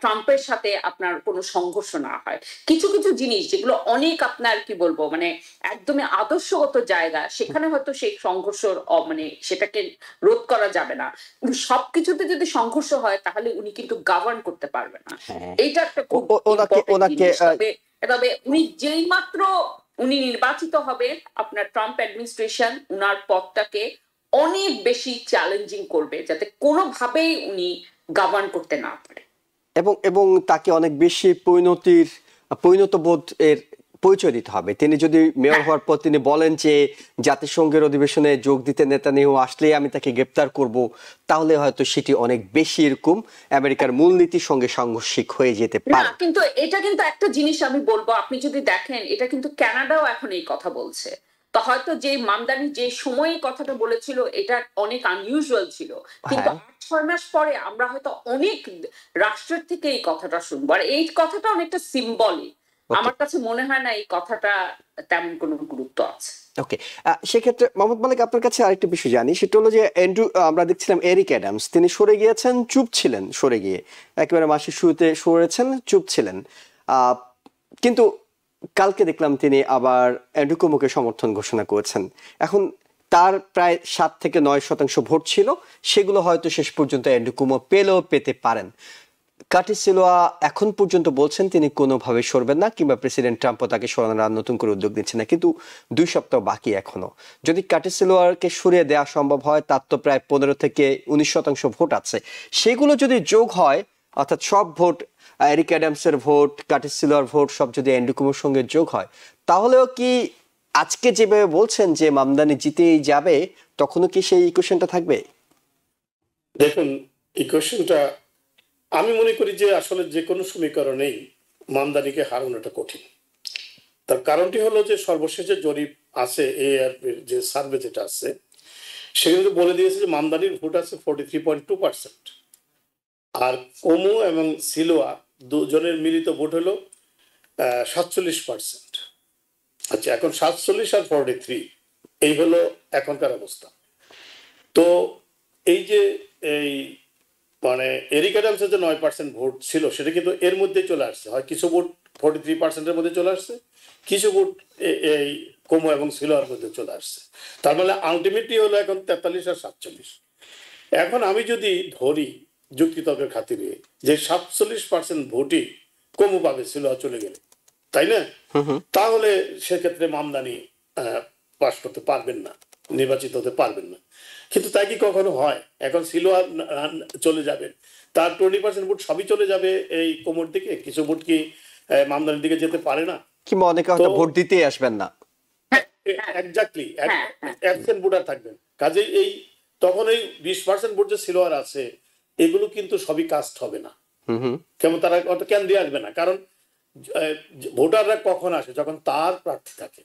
ট্রাম্পের সাথে আপনার কোনো সংঘর্ষ না হয়। কিছু কিছু জিনিস যেগুলো অনেক আপনার কি বলবো মানে একদমই আদর্শগত জায়গা, সেখানে হয়তো সেই সংঘর্ষ মানে সেটাকে রোধ করা যাবে না, কিন্তু সবকিছুতে যদি সংঘর্ষ হয় তাহলে উনি কিন্তু গভর্ন করতে পারবে না। এইটা একটা তবে উনি যেই মাত্র উনি নির্বাচিত হবে, আপনার ট্রাম্প অ্যাডমিনিস্ট্রেশন উনার পথটাকে অনেক বেশি চ্যালেঞ্জিং করবে, যাতে কোনোভাবেই উনি গভর্ন করতে না পারে, এবং তাকে অনেক বেশি পরিণতবোধ এর পরিচয় দিতে হবে। তিনি যদি মেয়র হওয়ার পর তিনি বলেন যে জাতিসংঘের অধিবেশনে যোগ দিতে নেতানিয়াহু আসলে আমি তাকে গ্রেপ্তার করব, তাহলে হয়তো সেটি অনেক বেশি এরকম আমেরিকার মূলনীতির সঙ্গে সাংঘর্ষিক হয়ে যেতে পারে। কিন্তু এটা কিন্তু একটা জিনিস আমি বলবো, আপনি যদি দেখেন এটা কিন্তু কানাডাও এখন এই কথা বলছে, তো হয়তো যে মামদানি যে সময়ে কথাটা বলেছিল এটা অনেক আনইউজুয়াল ছিল, কিন্তু 8-6 মাস পরে আমরা হয়তো অনেক রাষ্ট্রের থেকে এই কথাটা শুনবো, আর এই কথাটা অনেকটা সিম্বলিক। আমার কাছে মনে হয় না এই কথাটা তেমন কোনো গুরুত্ব আছে। ওকে, সেক্ষেত্রে মোহাম্মদ মালেক আপনার কাছে আরেকটা বিষয় জানি, সেটা হলো যে আমরা দেখছিলাম এরিক অ্যাডামস, তিনি সরে গিয়েছেন, চুপ ছিলেন, সরে গিয়ে একেবারে মাসের শুরুতে সরেছেন, চুপ ছিলেন, কিন্তু কালকে দেখলাম তিনি আবার অ্যান্ড্রু কুমোকে সমর্থন ঘোষণা করেছেন। এখন তার প্রায় 7-9% ভোট ছিল, সেগুলো হয়তো শেষ পর্যন্ত অ্যান্ড্রু কুমো পেতে পারেন। কার্টিস সিলোয়া এখন পর্যন্ত বলছেন তিনি কোনোভাবে সরবেন না, কিংবা প্রেসিডেন্ট ট্রাম্পও তাকে সরানোর নতুন করে উদ্যোগ নিচ্ছে না, কিন্তু 2 সপ্তাহ বাকি এখনো। যদি কার্টিস সিলোয়াকে সরিয়ে দেওয়া সম্ভব হয়, তার তো প্রায় 15-19% ভোট আছে, সেগুলো যদি যোগ হয়, অর্থাৎ সব ভোট, এরিক অ্যাডামসের ভোট, কার্টিস সিলোয়ার ভোট, সব যদি অ্যান্ড্রু কুমোর সঙ্গে যোগ হয়, তাহলেও কি আজকে যেভাবে বলছেন যে মামদানি জিতেই যাবে, তখনও কি সেই ইকুয়েশনটা থাকবে? দেখুন, ইকুয়েশনটা আমি মনে করি যে আসলে যে কোনো সমীকরণেই মামদানিকে হারানোটা কঠিন। তার কারণটি হলো যে সর্বশেষ যে জরিপ আছে AARP যে সার্ভে যেটা আছে সেখানে বলে দিয়েছে যে মামদানির ভোট আছে 43.2%, আর কমু এবং সিলোয়া দুজনের মিলিত ভোট হলো 47%। আচ্ছা, এখন 47 আর 43 এই হলো এখনকার অবস্থা। তো এই যে এই মানে এরিক অ্যাডামসের যে 9% ভোট ছিল সেটা কিন্তু এর মধ্যে চলে আসছে, হয় কিছু ভোট 43%-এর মধ্যে চলে আসছে, কিছু ভোট এই কমু এবং সিলোয়ার মধ্যে চলে আসছে। তার মানে আলটিমেটলি হলো এখন 43 আর 47। এখন আমি যদি ধরি যুক্তিতর্কের খাতিরে যে 47% ভোটই কমু পাবে সিলোয়ার চলে গেলে, তাই না? তাহলে সেক্ষেত্রে মামদানি পাস করতে পারবেন না, নির্বাচিত হতে পারবেন না। কিন্তু তাই কি কখনো হয়? এখন সিলোয়ার চলে যাবে, তার 20% ভোট সবই চলে যাবে এই কোমর দিকে, কিছু ভোট কি মামদানির দিকে যেতে পারে না? কিংবা অনেকে হয়তো ভোট দিতেই আসবেন না। এক্স্যাক্টলি, অ্যাবসেন্ট ভোটার থাকবেন। কাজে এই তখন এই 20% ভোট যে সিলোয়ার আছে এগুলো কিন্তু সবই কাস্ট হবে না। কেমন তারা কেন দিয়ে আসবে না? কারণ ভোটাররা কখন আসে? যখন তার প্রার্থী থাকে।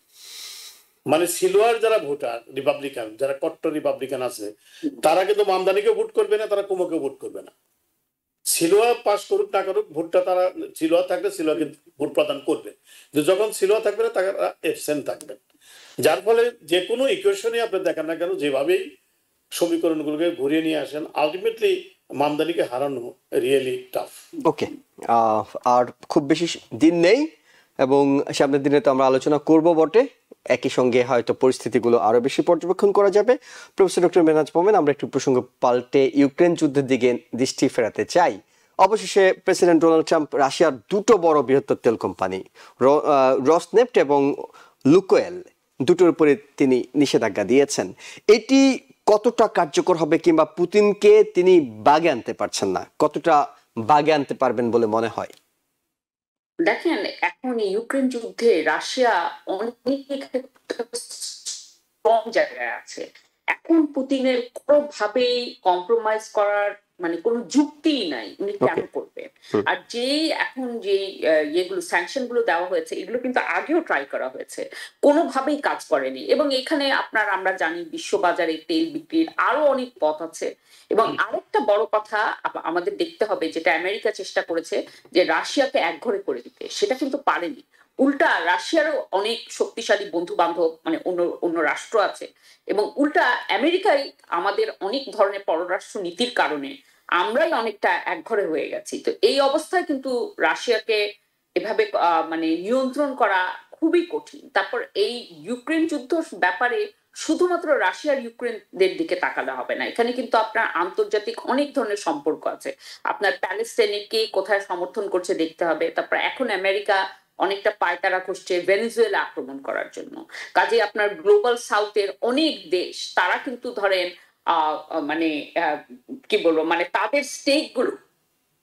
মানে সিলোয়ার যারা ভোটার রিপাবলিকান, যারা কট্টর রিপাবলিকান আছে, তারা কিন্তু মামদানিকে ভোট করবে না, তারা কুমোকে ভোট করবে না। সিলোয়ার পাস করুক না করুক, ভোটটা তারা সিলোয়ার থাকলে সিলোয়ারকে ভোট প্রদান করবে, কিন্তু যখন সিলোয়ার থাকবে না তারা এবসেন্ট থাকবেন। যার ফলে যে কোনো ইকুয়েশনে আপনি দেখেন না কেন, যেভাবেই সমীকরণগুলোকে ঘুরিয়ে নিয়ে আসেন, আলটিমেটলি মামদানিকে হারানো রিয়েলি টাফ। ওকে, আর খুব বেশি দিন নেই এবং সামনের দিনে তো আমরা আলোচনা করব বটে, একই সঙ্গে হয়তো পরিস্থিতিগুলো আরো বেশি পর্যবেক্ষণ করা যাবে। প্রফেসর ডক্টর মেহনাজ মোমেন, আমরা একটু প্রসঙ্গ পাল্টে ইউক্রেন যুদ্ধের দিকে দৃষ্টি ফেরাতে চাই। অবশেষে প্রেসিডেন্ট ডোনাল্ড ট্রাম্প রাশিয়ার দুটো বড় বৃহত্তর তেল কোম্পানি রসনেফট এবং লুকোয়েল দুটোর উপরে তিনি নিষেধাজ্ঞা দিয়েছেন। এটি কতটা কার্যকর হবে, কিংবা পুতিনকে তিনি বাগে আনতে পারছেন না, কতটা বাগে আনতে পারবেন বলে মনে হয়? দেখেন, এখন ইউক্রেন যুদ্ধে রাশিয়া অনেক স্ট্রং জায়গায় আছে। এখন পুতিনের কোনোভাবেই কম্প্রোমাইজ করার মানে কোনো যুক্তিই নাই, উনি কেন করবেন? আর যে এখন যে ইয়েগুলো স্যাংশন গুলো দেওয়া হয়েছে এগুলো কিন্তু আগেও ট্রাই করা হয়েছে, কোনোভাবেই কাজ করেনি। এবং এখানে আমরা জানি বিশ্ববাজারে তেল বিক্রির আরো অনেক পথ আছে। এবং আরেকটা বড় কথা আমাদের দেখতে হবে, যেটা আমেরিকা চেষ্টা করেছে যে রাশিয়াকে একঘরে করে দিতে, সেটা কিন্তু পারেনি। উল্টা রাশিয়ারও অনেক শক্তিশালী বন্ধু বান্ধব মানে অন্য রাষ্ট্র আছে, এবং উল্টা আমেরিকায় আমাদের অনেক ধরনের পররাষ্ট্র নীতির কারণে আমরাই অনেকটা একঘরে হয়ে গেছি। তো এই অবস্থায় কিন্তু রাশিয়াকে এভাবে মানে নিয়ন্ত্রণ করা খুবই কঠিন। তারপর এই ইউক্রেন যুদ্ধ ব্যাপারে শুধুমাত্র রাশিয়ার ইউক্রেনদের দিকে তাকালে হবে না, এখানে কিন্তু আপনার আন্তর্জাতিক অনেক ধরনের সম্পর্ক আছে। আপনার প্যালেস্টাইনকে কোথায় সমর্থন করছে দেখতে হবে। তারপর এখন আমেরিকা অনেকটা পায়তারা করছে ভেনেজুয়েলা আক্রমণ করার জন্য। কাজে আপনার গ্লোবাল সাউথের অনেক দেশ তারা কিন্তু ধরেন মানে কি বলবো, মানে তাদের স্টেক গুলো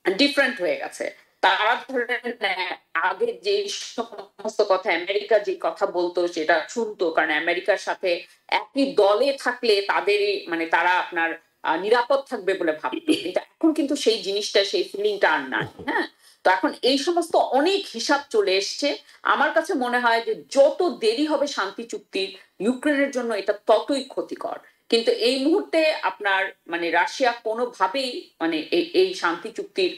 ডিফারেন্ট হয়ে গেছে। তারা ধরেন আগে যে সমস্ত কথা আমেরিকা যে কথা বলতো সেটা শুনতো, কারণ আমেরিকার সাথে একই দলে থাকলে তাদেরই মানে তারা আপনার নিরাপদ থাকবে বলে ভাবতো। কিন্তু এখন কিন্তু সেই জিনিসটা, সেই ফিলিংটা আর নাই। হ্যাঁ, তো এখন এই সমস্ত অনেক হিসাব চলে এসছে। আমার কাছে মনে হয় যে যত দেরি হবে শান্তি চুক্তির, ইউক্রেনের জন্য এটা ততই ক্ষতিকর। কিন্তু এই মুহূর্তে আপনার মানে রাশিয়া কোনোভাবেই মানে এই শান্তি চুক্তির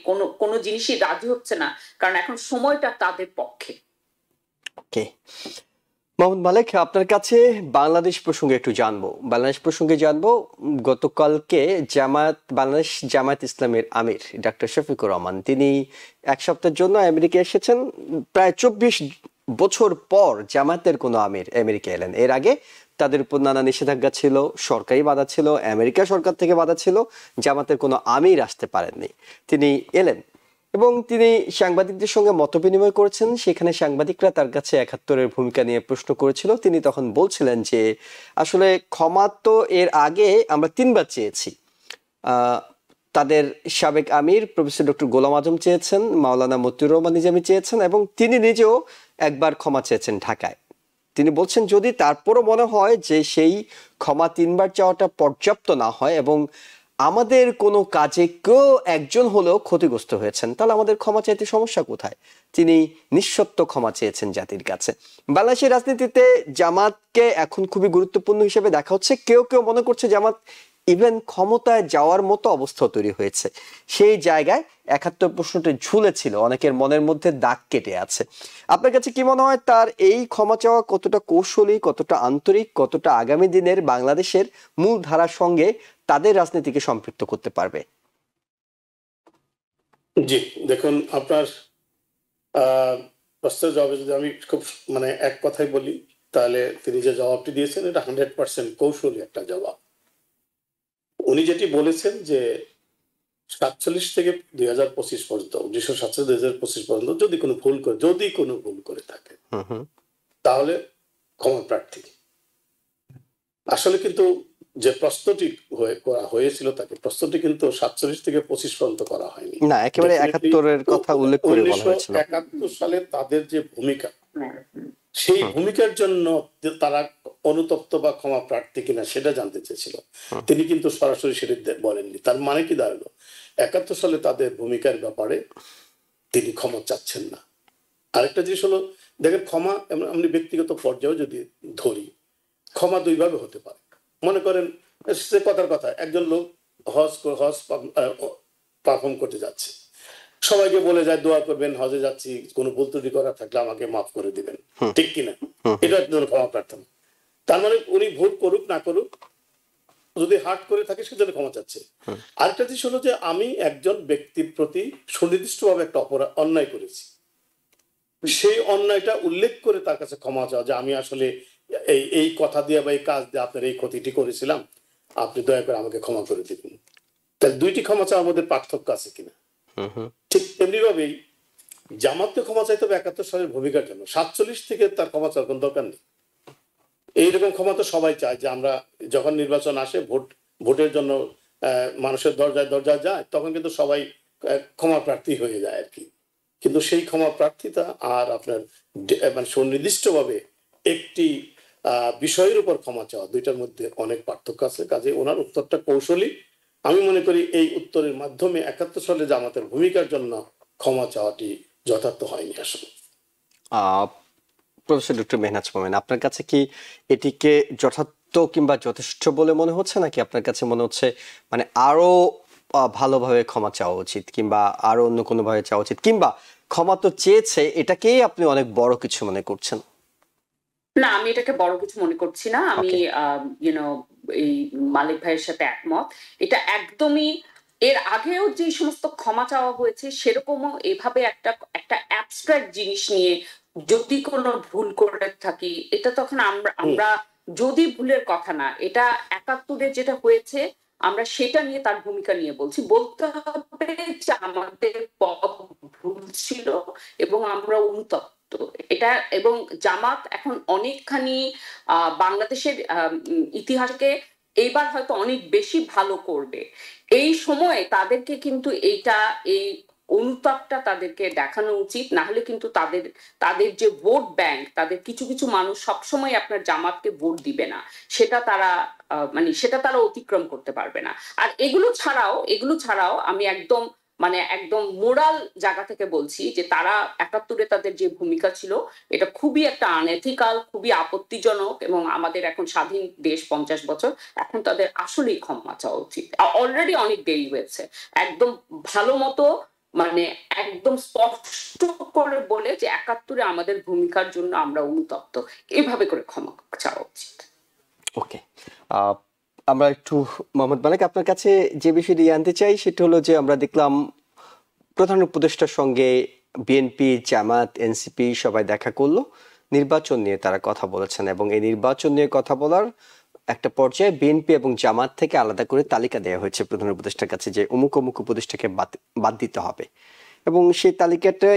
কোনো জিনিসই রাজি হচ্ছে না, কারণ এখন সময়টা তাদের পক্ষে। ওকে, মোহাম্মদ মালেক, আপনার কাছে বাংলাদেশ প্রসঙ্গে একটু জানবো। গতকালকে বাংলাদেশ জামায়াত ইসলামের আমির ডক্টর শফিকুর রহমান তিনি এক সপ্তাহের জন্য আমেরিকা এসেছেন। প্রায় 24 বছর পর জামায়াতের কোনো আমির আমেরিকা এলেন। এর আগে তাদের উপর নানা নিষেধাজ্ঞা ছিল, সরকারি বাধা ছিল, আমেরিকা সরকার থেকে বাধা ছিল, জামাতের কোনো আমির আসতে পারেননি। তিনি এলেন এবং তিনি সাংবাদিকদের সঙ্গে মতবিনিময় করেছেন। সেখানে সাংবাদিকরা তার কাছে 71-এর ভূমিকা নিয়ে প্রশ্ন করেছিল। তিনি তখন বলছিলেন যে আসলে ক্ষমা তো এর আগে আমরা 3বার চেয়েছি। তাদের সাবেক আমির প্রফেসর ডক্টর গোলাম আজম চেয়েছেন, মাওলানা মতিউর রহমান নিজামী চেয়েছেন এবং তিনি নিজেও একবার ক্ষমা চেয়েছেন ঢাকায়। তিনি বলছেন যদি তারপরও মনে হয় যে সেই ক্ষমা 3বার চাওয়াটা পর্যাপ্ত না হয় এবং আমাদের কোনো কাজে কেউ একজন হলেও ক্ষতিগ্রস্ত হয়েছেন, তাহলে আমাদের ক্ষমা চাইতে সমস্যা কোথায়? তিনি নিঃশর্ত ক্ষমা চেয়েছেন জাতির কাছে। বাংলাদেশের রাজনীতিতে জামাতকে এখন খুবই গুরুত্বপূর্ণ হিসেবে দেখা হচ্ছে। কেউ কেউ মনে করছে জামাত ইভেন ক্ষমতায় যাওয়ার মতো অবস্থা তৈরি হয়েছে। সেই জায়গায় ৭১ প্রশ্নটি ঝুলেছিল, অনেকের মনের মধ্যে দাগ কেটে আছে। আপনার কাছে কি মনে হয় তার এই ক্ষমা চাওয়া কতটা কৌশলী, কতটা আন্তরিক, কতটা আগামী দিনের বাংলাদেশের মূল ধারার সঙ্গে তাদের রাজনীতিকে সম্পৃক্ত করতে পারবে? জি, দেখুন আপনার প্রশ্নের জবাবে যদি আমি খুব এক কথায় বলি, তাহলে তিনি যে জবাবটি দিয়েছেন এটা 100% কৌশলী একটা জবাব। উনি যেটি বলেছেন যে 47 থেকে 2025 পর্যন্ত, 1947-2025 পর্যন্ত যদি কোনো ভুল করে থাকে তাহলে ক্ষমা প্রার্থী। আসলে কিন্তু যে প্রশ্নটি করা হয়েছিল তাকে, প্রশ্নটি কিন্তু 47 থেকে 25 পর্যন্ত করা হয়নি। না, একেবারে ৭১-এর কথা উল্লেখ করে বলা হয়েছিল। 1971 সালে তাদের যে ভূমিকা, সেই ভূমিকার জন্য তারা অনুতপ্ত বা ক্ষমা প্রার্থী কিনা সেটা জানতে চেয়েছিল। তিনি কিন্তু সরাসরি সেটা বলেননি। তার মানে কি দাঁড়ালো, ৭১ সালে তাদের ভূমিকার ব্যাপারে তিনি ক্ষমা চাচ্ছেন না। আরেকটা জিনিস হলো, দেখেন ক্ষমা আমি ব্যক্তিগত পর্যায়েও যদি ধরি, ক্ষমা দুইভাবে হতে পারে। মনে করেন সে কথার কথা, একজন লোক হজ পারফর্ম করতে যাচ্ছে, সবাইকে বলে যায় দোয়া করবেন, হজে যাচ্ছি, কোনো ভুল ত্রুটি করা থাকলে আমাকে মাফ করে দিবেন, ঠিক কিনা? এটা একজন ক্ষমা প্রার্থনা। তার মানে উনি ভুল করুক না করুক, যদি হার্ট করে থাকে সেজন্য ক্ষমা চাচ্ছে। আরেকটা জিনিস হলো যে আমি একজন ব্যক্তির প্রতি সুনির্দিষ্টভাবে একটা অন্যায় করেছি, সেই অন্যায়টা উল্লেখ করে তার কাছে ক্ষমা চাওয়া, যে আমি আসলে এই কথা দিয়ে বা এই কাজ দিয়ে আপনার এই ক্ষতিটি করেছিলাম, আপনি দয়া করে আমাকে ক্ষমা করে দিবেন। তাহলে দুইটি ক্ষমা চাওয়ার মধ্যে পার্থক্য আছে কিনা? ঠিক তেমনি ভাবেই জামাতকে ক্ষমা চাইতে হবে ৭১ সালের ভূমিকার জন্য। ৪৭ থেকে তার ক্ষমা চাওয়ার কোনো দরকার নেই। এইরকম ক্ষমা তো সবাই চায়, যে আমরা যখন নির্বাচন আসে, ভোটের জন্য মানুষের দরজায় যায়, তখন কিন্তু সবাই ক্ষমা প্রার্থী হয়ে যায় আর কি। কিন্তু সেই ক্ষমা প্রার্থীতা আর আপনার সুনির্দিষ্টভাবে একটি বিষয়ের উপর ক্ষমা চাওয়া, দুইটার মধ্যে অনেক পার্থক্য আছে। কাজে ওনার উত্তরটা কৌশলী। আমি মনে করি এই উত্তরের মাধ্যমে ৭১ সালে জামাতের ভূমিকার জন্য ক্ষমা চাওয়াটি যথার্থ হয়নি আসলে। প্রফেসর ডক্টর মেহনাজ মোমেন, আপনার কাছে কি এটিকে যথার্থ কিংবা যথেষ্ট বলে মনে হচ্ছে, নাকি আপনার কাছে মনে হচ্ছে আরো ভালোভাবে ক্ষমা চাওয়া উচিত, কিংবা আরো অন্য কোনো ভাবে চাওয়া উচিত, কিংবা ক্ষমা তো চেয়েছে এটাকেই আপনি অনেক বড় কিছু মনে করছেন? না, আমি এটাকে বড় কিছু মনে করছি না। আমি এই মালিক ভাইয়ের সাথে একমত। এটা একদমই এর আগেও যে সমস্ত ক্ষমা চাওয়া হয়েছে সেরকমও এভাবে একটা অ্যাবস্ট্রাক্ট জিনিস নিয়ে যদি কোনো ভুল করে থাকি, এটা তখন আমরা যদি ভুলের কথা না, এটা ৭১-এ যেটা হয়েছে আমরা সেটা নিয়ে, তার ভূমিকা নিয়ে বলতে হবে যে আমাদের পথ ভুল ছিল এবং আমরা অনুতপ্ত। এটা এবং জামাত এখন অনেকখানি বাংলাদেশের ইতিহাসকে এইবার হয়তো অনেক বেশি ভালো করবে। এই সময় তাদেরকে কিন্তু এই অনুতাপটা তাদেরকে দেখানো উচিত, না হলে কিন্তু তাদের যে ভোট ব্যাংক, তাদের কিছু কিছু মানুষ সবসময় আপনার জামাতকে ভোট দিবে না, সেটা তারা অতিক্রম করতে পারবে না। আর এগুলো ছাড়াও আমি একদম মোরাল জায়গা থেকে বলছি যে তারা ৭১-এ তাদের যে ভূমিকা ছিল এটা খুবই একটা আনএথিক্যাল, খুবই আপত্তিজনক, এবং আমাদের এখন স্বাধীন দেশ ৫০ বছর, এখন তাদের আসলেই ক্ষমা চাওয়া উচিত। অলরেডি অনেক দেরি হয়েছে। একদম ভালো মতো একদম স্পষ্ট করে বলে যে ৭১-এ আমাদের ভূমিকার জন্য আমরা অনুতপ্ত, এইভাবে করে ক্ষমা চাওয়া উচিত। ওকে, আমরা একটু মোহাম্মদ মালিক আপনার কাছে যে বিষয়টি জানতে চাই সেটা হলো যে আমরা দেখলাম প্রধান উপদেষ্টার সঙ্গে বিএনপি, জামাত, এনসিপি সবাই দেখা করলো, নির্বাচন নিয়ে তারা কথা বলেছেন, এবং এই নির্বাচন নিয়ে কথা বলার একটা পর্যায়ে বিএনপি এবং জামাত থেকে আলাদা করে তালিকা দেওয়া হয়েছে প্রধান উপদেষ্টার কাছে যে অমুক অমুক উপদেষ্টাকে বাদ দিতে হবে, এবং সেই তালিকাটা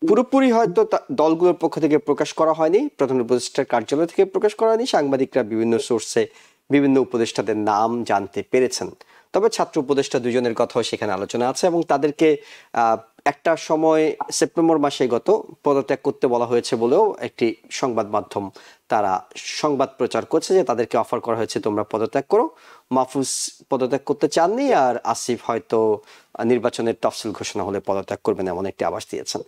পুরোপুরি হয়তো দলগুলোর পক্ষ থেকে প্রকাশ করা হয়নি, প্রধান উপদেষ্টার কার্যালয় থেকে প্রকাশ করা হয়নি, সাংবাদিকরা বিভিন্ন সোর্সে বিভিন্ন উপদেষ্টাদের নাম জানতে পেরেছেন। তবে ছাত্র উপদেষ্টা দুজনের কথাও সেখানে আলোচনা আছে, এবং তাদেরকে একটা সময় সেপ্টেম্বর মাসে পদত্যাগ করতে বলা হয়েছে বলেও একটি সংবাদ মাধ্যম তারা সংবাদ প্রচার করছে যে তাদেরকে অফার করা হয়েছে তোমরা পদত্যাগ করো, মাহফুজ পদত্যাগ করতে চাননি, আর আসিফ হয়তো নির্বাচনের তফসিল ঘোষণা হলে পদত্যাগ করবেন এমন একটি আভাস দিয়েছেন।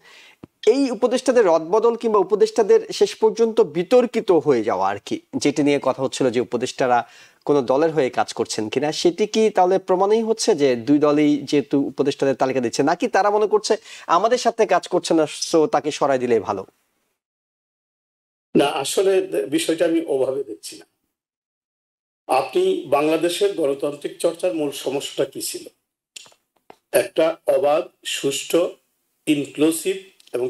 এই উপদেষ্টাদের রদবদল কিংবা উপদেষ্টাদের শেষ পর্যন্ত বিতর্কিত হয়ে যাওয়া আর কি, যেটি নিয়ে কথা হচ্ছিল যে উপদেষ্টারা কোন দলের হয়ে কাজ করছেন কিনা, সেটি কি তাহলে প্রমাণই হচ্ছে যে দুই দলই যেহেতু উপদেষ্টাদের তালিকা দিচ্ছে, নাকি তারা মনে করছে আমাদের সাথে কাজ করছে না, সো তাকে সরাই দিলে ভালো? না, আসলে বিষয়টা আমি ওভাবে দেখছি না। আপনি বাংলাদেশের গণতান্ত্রিক চর্চার মূল সমস্যাটা কি ছিল? একটা অবাধ, সুষ্ঠু, ইনক্লুসিভ এবং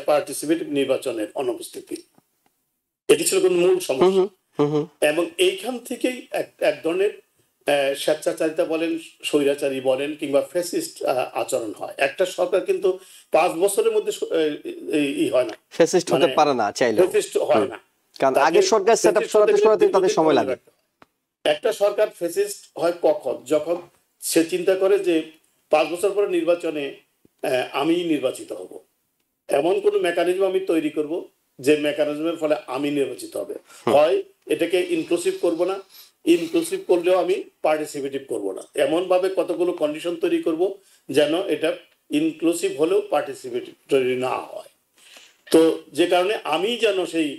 পার্টিসিপেটিভ নির্বাচনের অনুপস্থিতি, এটি ছিল কোন মূল সমস্যা। এবং এইখান থেকেই এক ধরনের স্বেচ্ছাচারিতা বলেন, স্বৈরাচারী বলেন কিংবা ফ্যাসিস্ট আচরণ হয়। একটা সরকার কিন্তু 5 বছরের মধ্যে হয় না, ফ্যাসিস্ট হতে পারে না চাইলেও, ফ্যাসিস্ট হয় না, কারণ আগের সরকার সেটআপ সরাতে তাদের সময় লাগে। একটা সরকার ফ্যাসিস্ট হয় কখন? যখন সে চিন্তা করে যে 5 বছর পরে নির্বাচনে আমি নির্বাচিত হব, এমন কোন মেকানিজম আমি তৈরি করব যে মেকানিজমের ফলে আমি নির্বাচিত হবে। হয় এটাকে ইনক্লুসিভ করব না, ইনক্লুসিভ করলেও আমি পার্টিসিপেটিভ করব না, এমন ভাবে কতগুলো কন্ডিশন তৈরি করব যেন এটা ইনক্লুসিভ হলেও পার্টিসিপেটরি না হয়। তো যে কারণে আমি যেন সেই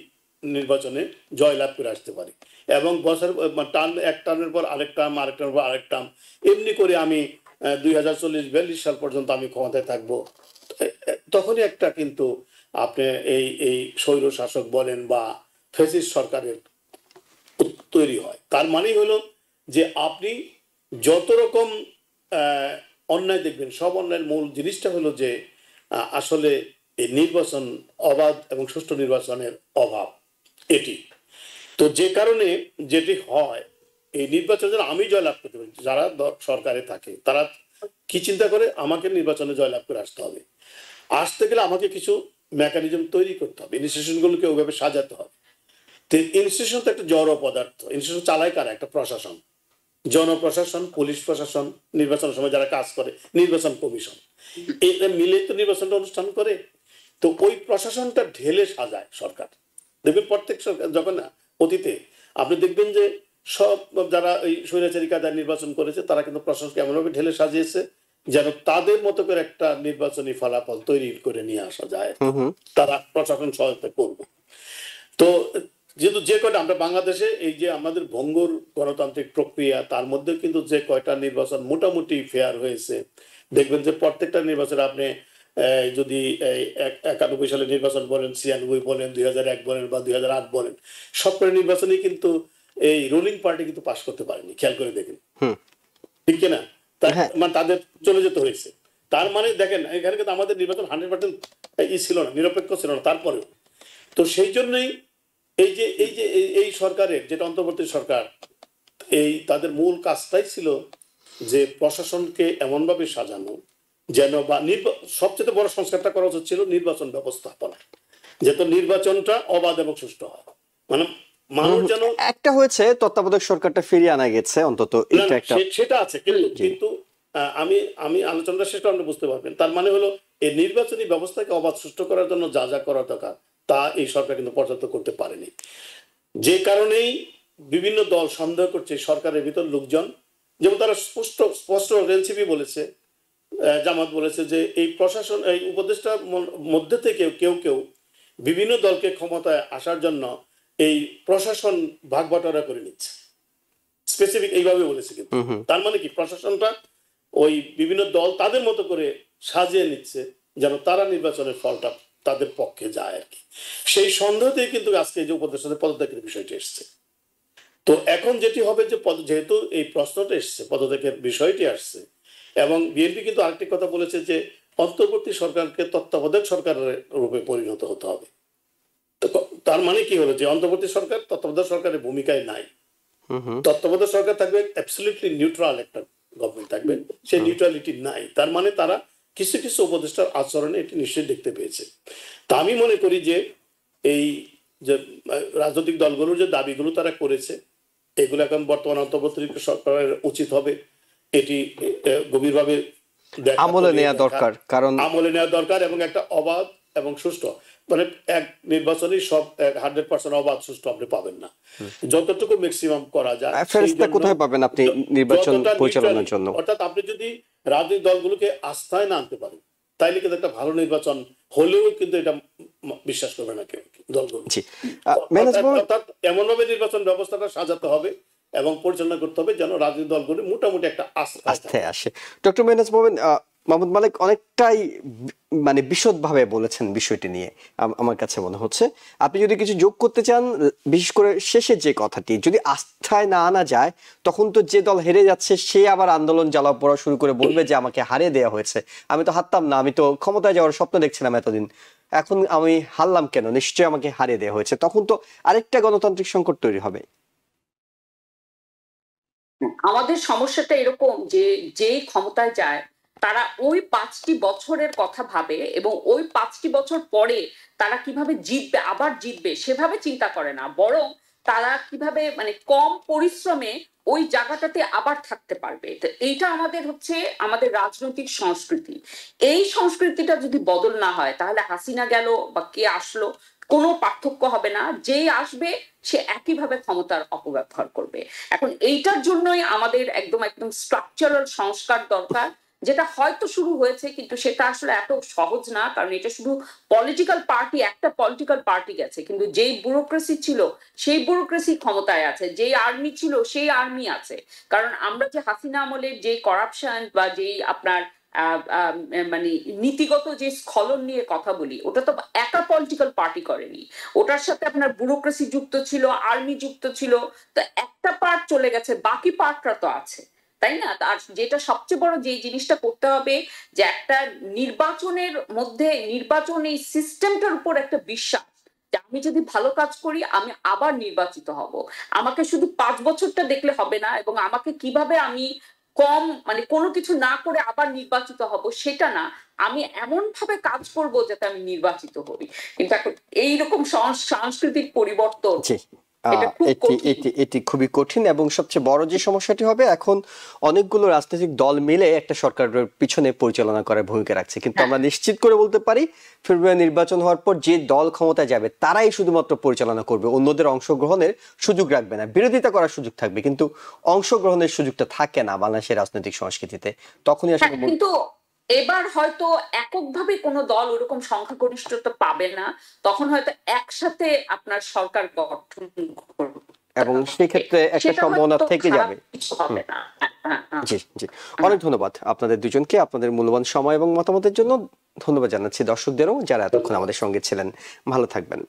নির্বাচনে জয়লাভ করে আসতে পারি, এবং বছর এক টার্মের পর আরেক টার্ম, আরেক টার্মের পর আরেক টার্ম, এমনি করে আমি 2040-42 সাল পর্যন্ত আমি ক্ষমতায় থাকবো। তখনই একটা কিন্তু আপনি এই স্বৈর শাসক বলেন বা ফ্যাসিস্ট সরকারের তৈরি হয়। তার মানে হলো যে আপনি যত রকম অন্যায় দেখবেন, সব অন্যায়ের মূল জিনিসটা হলো যে আসলে এই নির্বাচন, অবাধ এবং সুষ্ঠু নির্বাচনের অভাব এটি। তো যে কারণে যেটি হয়, এই নির্বাচনে আমি জয়লাভ করতে পারি, যারা সরকারে থাকে তারা কি চিন্তা করে, আমাকে নির্বাচনে জয়লাভ করে আসতে হবে। আসতে গেলে আমাকে কিছু মেকানিজম তৈরি করতে হবে, ইনস্টিটিউশনগুলোকে ওইভাবে সাজাতে হবে। তো ইনস্টিটিউশন তো একটা জড় পদার্থ, ইনস্টিটিউশন চালায় কারা? একটা প্রশাসন, জনপ্রশাসন, পুলিশ প্রশাসন, নির্বাচনের সময় যারা কাজ করে নির্বাচন কমিশন, এরা মিলে তো নির্বাচনটা অনুষ্ঠান করে। তো ওই প্রশাসনটা ঢেলে সাজায় সরকার। দেখবেন প্রত্যেক সরকার যখন অতীতে আপনি দেখবেন যে সব যারা এই স্বৈরাচারী কায়দায় নির্বাচন করেছে তারা কিন্তু প্রশাসনকে এমনভাবে ঢেলে সাজিয়েছে যেন তাদের মতো করে একটা নির্বাচনী ফলাফল তৈরি করে নিয়ে আসা যায়, তারা প্রশাসন সহায়তা করবে। তো যেহেতু যে কয়টা আমরা বাংলাদেশে এই যে আমাদের ভঙ্গুর গণতান্ত্রিক প্রক্রিয়া, তার মধ্যে কিন্তু যে কয়টা নির্বাচন মোটামুটি ফেয়ার হয়েছে, দেখবেন যে প্রত্যেকটা নির্বাচনে আপনি যদি 91 সালে নির্বাচন বলেন, 96 বলেন, 2001 বলেন বা 2008 বলেন, সবকটা নির্বাচনে কিন্তু এই রুলিং পার্টি কিন্তু পাশ করতে পারেনি। খেয়াল করে দেখেন, ঠিক কিনা? মানে তাদের চলে যেতে হয়েছে। তার মানে দেখেন এখানে কিন্তু আমাদের নির্বাচন 100% ছিল না, নিরপেক্ষ ছিল না তারপরেও। তো সেই জন্যই এই সরকারের যেটা অন্তর্বর্তী সরকার, এই তাদের মূল কাজটাই ছিল যে প্রশাসনকে এমনভাবে সাজানো যেন, বা সবচেয়ে বড় সংস্কারটা করা উচিত ছিল নির্বাচন ব্যবস্থাপনা, যাতে নির্বাচনটা অবাধ এবং সুষ্ঠু হয়। মানে মানুষ যেন একটা হয়েছে, তত্ত্বাবধায়ক সরকারটা ফিরিয়ে আনা গেছে অন্তত, সেটা আছে, কিন্তু আমি আলোচনাটা শেষ করে বুঝতে পারবেন। তার মানে হলো এই নির্বাচনী ব্যবস্থাকে অবাধ সুষ্ঠু করার জন্য যা যা করা দরকার তা এই সরকার কিন্তু পর্যাপ্ত করতে পারেনি। যে কারণেই বিভিন্ন দল সন্দেহ করছে সরকারের ভিতর লোকজন, যেমন তারা স্পষ্ট এনসিপি বলেছে, জামাত বলেছে যে এই প্রশাসন, এই উপদেষ্টার মধ্যে থেকে কেউ বিভিন্ন দলকে ক্ষমতায় আসার জন্য এই প্রশাসন ভাগ বাটোয়ারা করে নিচ্ছে, স্পেসিফিক এইভাবে বলেছে। কিন্তু তার মানে কি প্রশাসনটা ওই বিভিন্ন দল তাদের মতো করে সাজিয়ে নিচ্ছে যেন তারা নির্বাচনের ফলটা তাদের পক্ষে যায় আর কি। সেই সন্দেহতেই কিন্তু আজকে যে উপদেষ্টাদের পদত্যাগের বিষয়টি এসছে। তো এখন যেটি হবে যে যেহেতু এই প্রশ্নটা এসছে, পদত্যাগের বিষয়টি আসছে, এবং বিএনপি কিন্তু আরেকটি কথা বলেছে যে অন্তর্বর্তী সরকারকে তত্ত্বাবধায়ক সরকারের রূপে পরিণত হতে হবে। তার মানে কি হলো যে অন্তর্বর্তী সরকার তত্ত্বাবধায়ক সরকারের ভূমিকায় নাই, তত্ত্বাবধায়ক সরকার থাকবে অ্যাবসলিউটলি নিউট্রাল একটা গভর্নমেন্ট থাকবে, সেই নিউট্রালিটি নাই। তার মানে তারা কিছু কিছু উপদেষ্টার আচরণে এটি নিশ্চয়ই দেখতে পেয়েছে। তা আমি মনে করি যে এই যে রাজনৈতিক দলগুলোর যে দাবিগুলো তারা করেছে, এগুলো এখন বর্তমান অন্তর্বর্তী সরকারের উচিত হবে এটি গভীরভাবে আমলে নেওয়া দরকার, কারণ আমলে নেওয়া দরকার, এবং একটা অবাধ এবং সুষ্ঠু, মানে এক নির্বাচনই সব 100% অবাধ সুষ্ঠু আপনি পাবেন না, যতটুকু ম্যাক্সিমাম করা যায়। ফেরেশতা কোথায় পাবেন আপনি নির্বাচন পরিচালনার জন্য? অর্থাৎ আপনি যদি রাজনৈতিক দলগুলোকে আস্থায় না আনতে পারেন, তাইলে কিন্তু একটা ভালো নির্বাচন হলেও কিন্তু এটা বিশ্বাস করবে না কেউ দলগুলো। অর্থাৎ এমন ভাবে নির্বাচন ব্যবস্থাটা সাজাতে হবে এবং পরিচালনা করতে হবে যেন রাজনৈতিক দলগুলো মোটামুটি একটা আস্থায় আসে। ডক্টর মেহনাজ মাহমুদ মালেক অনেকটাই মানে বিশদভাবে বলেছেন বিষয়টি নিয়ে, আমার কাছে মনে হচ্ছে। আপনি যদি কিছু যোগ করতে চান, বিশেষ করে শেষের যে কথাটি, যদি আস্থায় না আনা যায় তখন তো যে দল হেরে যাচ্ছে সে আবার আন্দোলন জ্বালা পড়া শুরু করে বলবে যে আমাকে হারিয়ে দেওয়া হয়েছে, আমি তো হারতাম না, আমি তো ক্ষমতায় যাওয়ার স্বপ্ন দেখছিলাম এতদিন, এখন আমি হারলাম কেন, নিশ্চয়ই আমাকে হারিয়ে দেওয়া হয়েছে। তখন তো আরেকটা গণতান্ত্রিক সংকট তৈরি হবে। আমাদের সমস্যাটা এরকম যে যেই ক্ষমতায় যায় তারা ওই 5টি বছরের কথা ভাবে এবং ওই 5টি বছর পরে তারা কিভাবে জিতবে, আবার জিতবে সেভাবে চিন্তা করে না, বরং তারা কিভাবে মানে কম পরিশ্রমে ওই জায়গাটাতে আবার থাকতে পারবে। তো এইটা আমাদের হচ্ছে আমাদের রাজনৈতিক সংস্কৃতি। এই সংস্কৃতিটা যদি বদল না হয় তাহলে হাসিনা গেল বা কে আসলো কোনো পার্থক্য হবে না, যেই আসবে সে একইভাবে ক্ষমতার অপব্যবহার করবে। এখন এইটার জন্যই আমাদের একদম স্ট্রাকচারাল সংস্কার দরকার, যেটা হয়তো শুরু হয়েছে কিন্তু সেটা আসলে এত সহজ না, কারণ এটা শুধু পলিটিক্যাল পার্টি, একটা পলিটিক্যাল পার্টি গেছে, কিন্তু যেই ব্যুরোক্রেসি ছিল সেই ব্যুরোক্রেসি ক্ষমতায় আছে, যেই আর্মি ছিল সেই আর্মি আছে। কারণ আমরা যে হাসিনা আমলের যে করাপশন বা যেই আপনার মানে নীতিগত যে স্খলন নিয়ে কথা বলি, ওটা তো একা পলিটিক্যাল পার্টি করেনি, ওটার সাথে আপনার ব্যুরোক্রেসি যুক্ত ছিল, আর্মি যুক্ত ছিল। তো একটা পার্ট চলে গেছে, বাকি পার্টটা তো আছে, তাই না? আর যেটা সবচেয়ে বড় যে জিনিসটা করতে হবে যে একটা নির্বাচনের মধ্যে নির্বাচন এই সিস্টেমটার উপর একটা বিশ্বাস, যে আমি যদি ভালো কাজ করি আমি আবার নির্বাচিত হব। আমাকে শুধু 5 বছরটা দেখলে হবে না, এবং আমাকে কিভাবে আমি কম মানে কোনো কিছু না করে আবার নির্বাচিত হব সেটা না, আমি এমন ভাবে কাজ করব যাতে আমি নির্বাচিত হই। কিন্তু এখন এইরকম সাংস্কৃতিক পরিবর্তন এটি খুবই কঠিন, এবং সবচেয়ে বড় যে সমস্যাটি হবে, এখন অনেকগুলো রাজনৈতিক দল মিলে একটা সরকারের পিছনে পরিচালনা করার ভূমিকা রাখছে, কিন্তু আমরা নিশ্চিত করে বলতে পারি ফেব্রুয়ারি নির্বাচন হওয়ার পর যে দল ক্ষমতায় যাবে তারাই শুধুমাত্র পরিচালনা করবে, অন্যদের অংশগ্রহণের সুযোগ রাখবে না। বিরোধিতা করার সুযোগ থাকবে কিন্তু অংশগ্রহণের সুযোগটা থাকে না বাংলাদেশের রাজনৈতিক সংস্কৃতিতে। তখনই আসলে কিন্তু এবার হয়তো এককভাবে কোনো দল ওরকম সংখ্যাগরিষ্ঠতা পাবে না, তখন হয়তো একসাথে আপনার সরকার গঠন করবে এবং সেই ক্ষেত্রে একটা সম্ভাবনা থেকে যাবে। জি জি, অনেক ধন্যবাদ আপনাদের দুজনকে আপনাদের মূল্যবান সময় এবং মতামতের জন্য। ধন্যবাদ জানাচ্ছি দর্শকদেরও যারা এতক্ষণ আমাদের সঙ্গে ছিলেন। ভালো থাকবেন।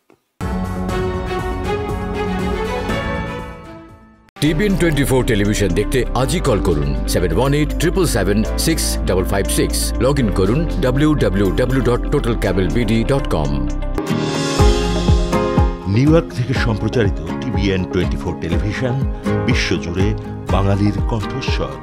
TBN 24 টেলিভিশন দেখতে আজই কল করুন 7187776556। লগ ইন করুন www.totalcablebd.com। নিউ ইয়র্ক থেকে সম্প্রচারিত TBN 24 টেলিভিশন বিশ্বজুড়ে বাঙালির কণ্ঠস্বর।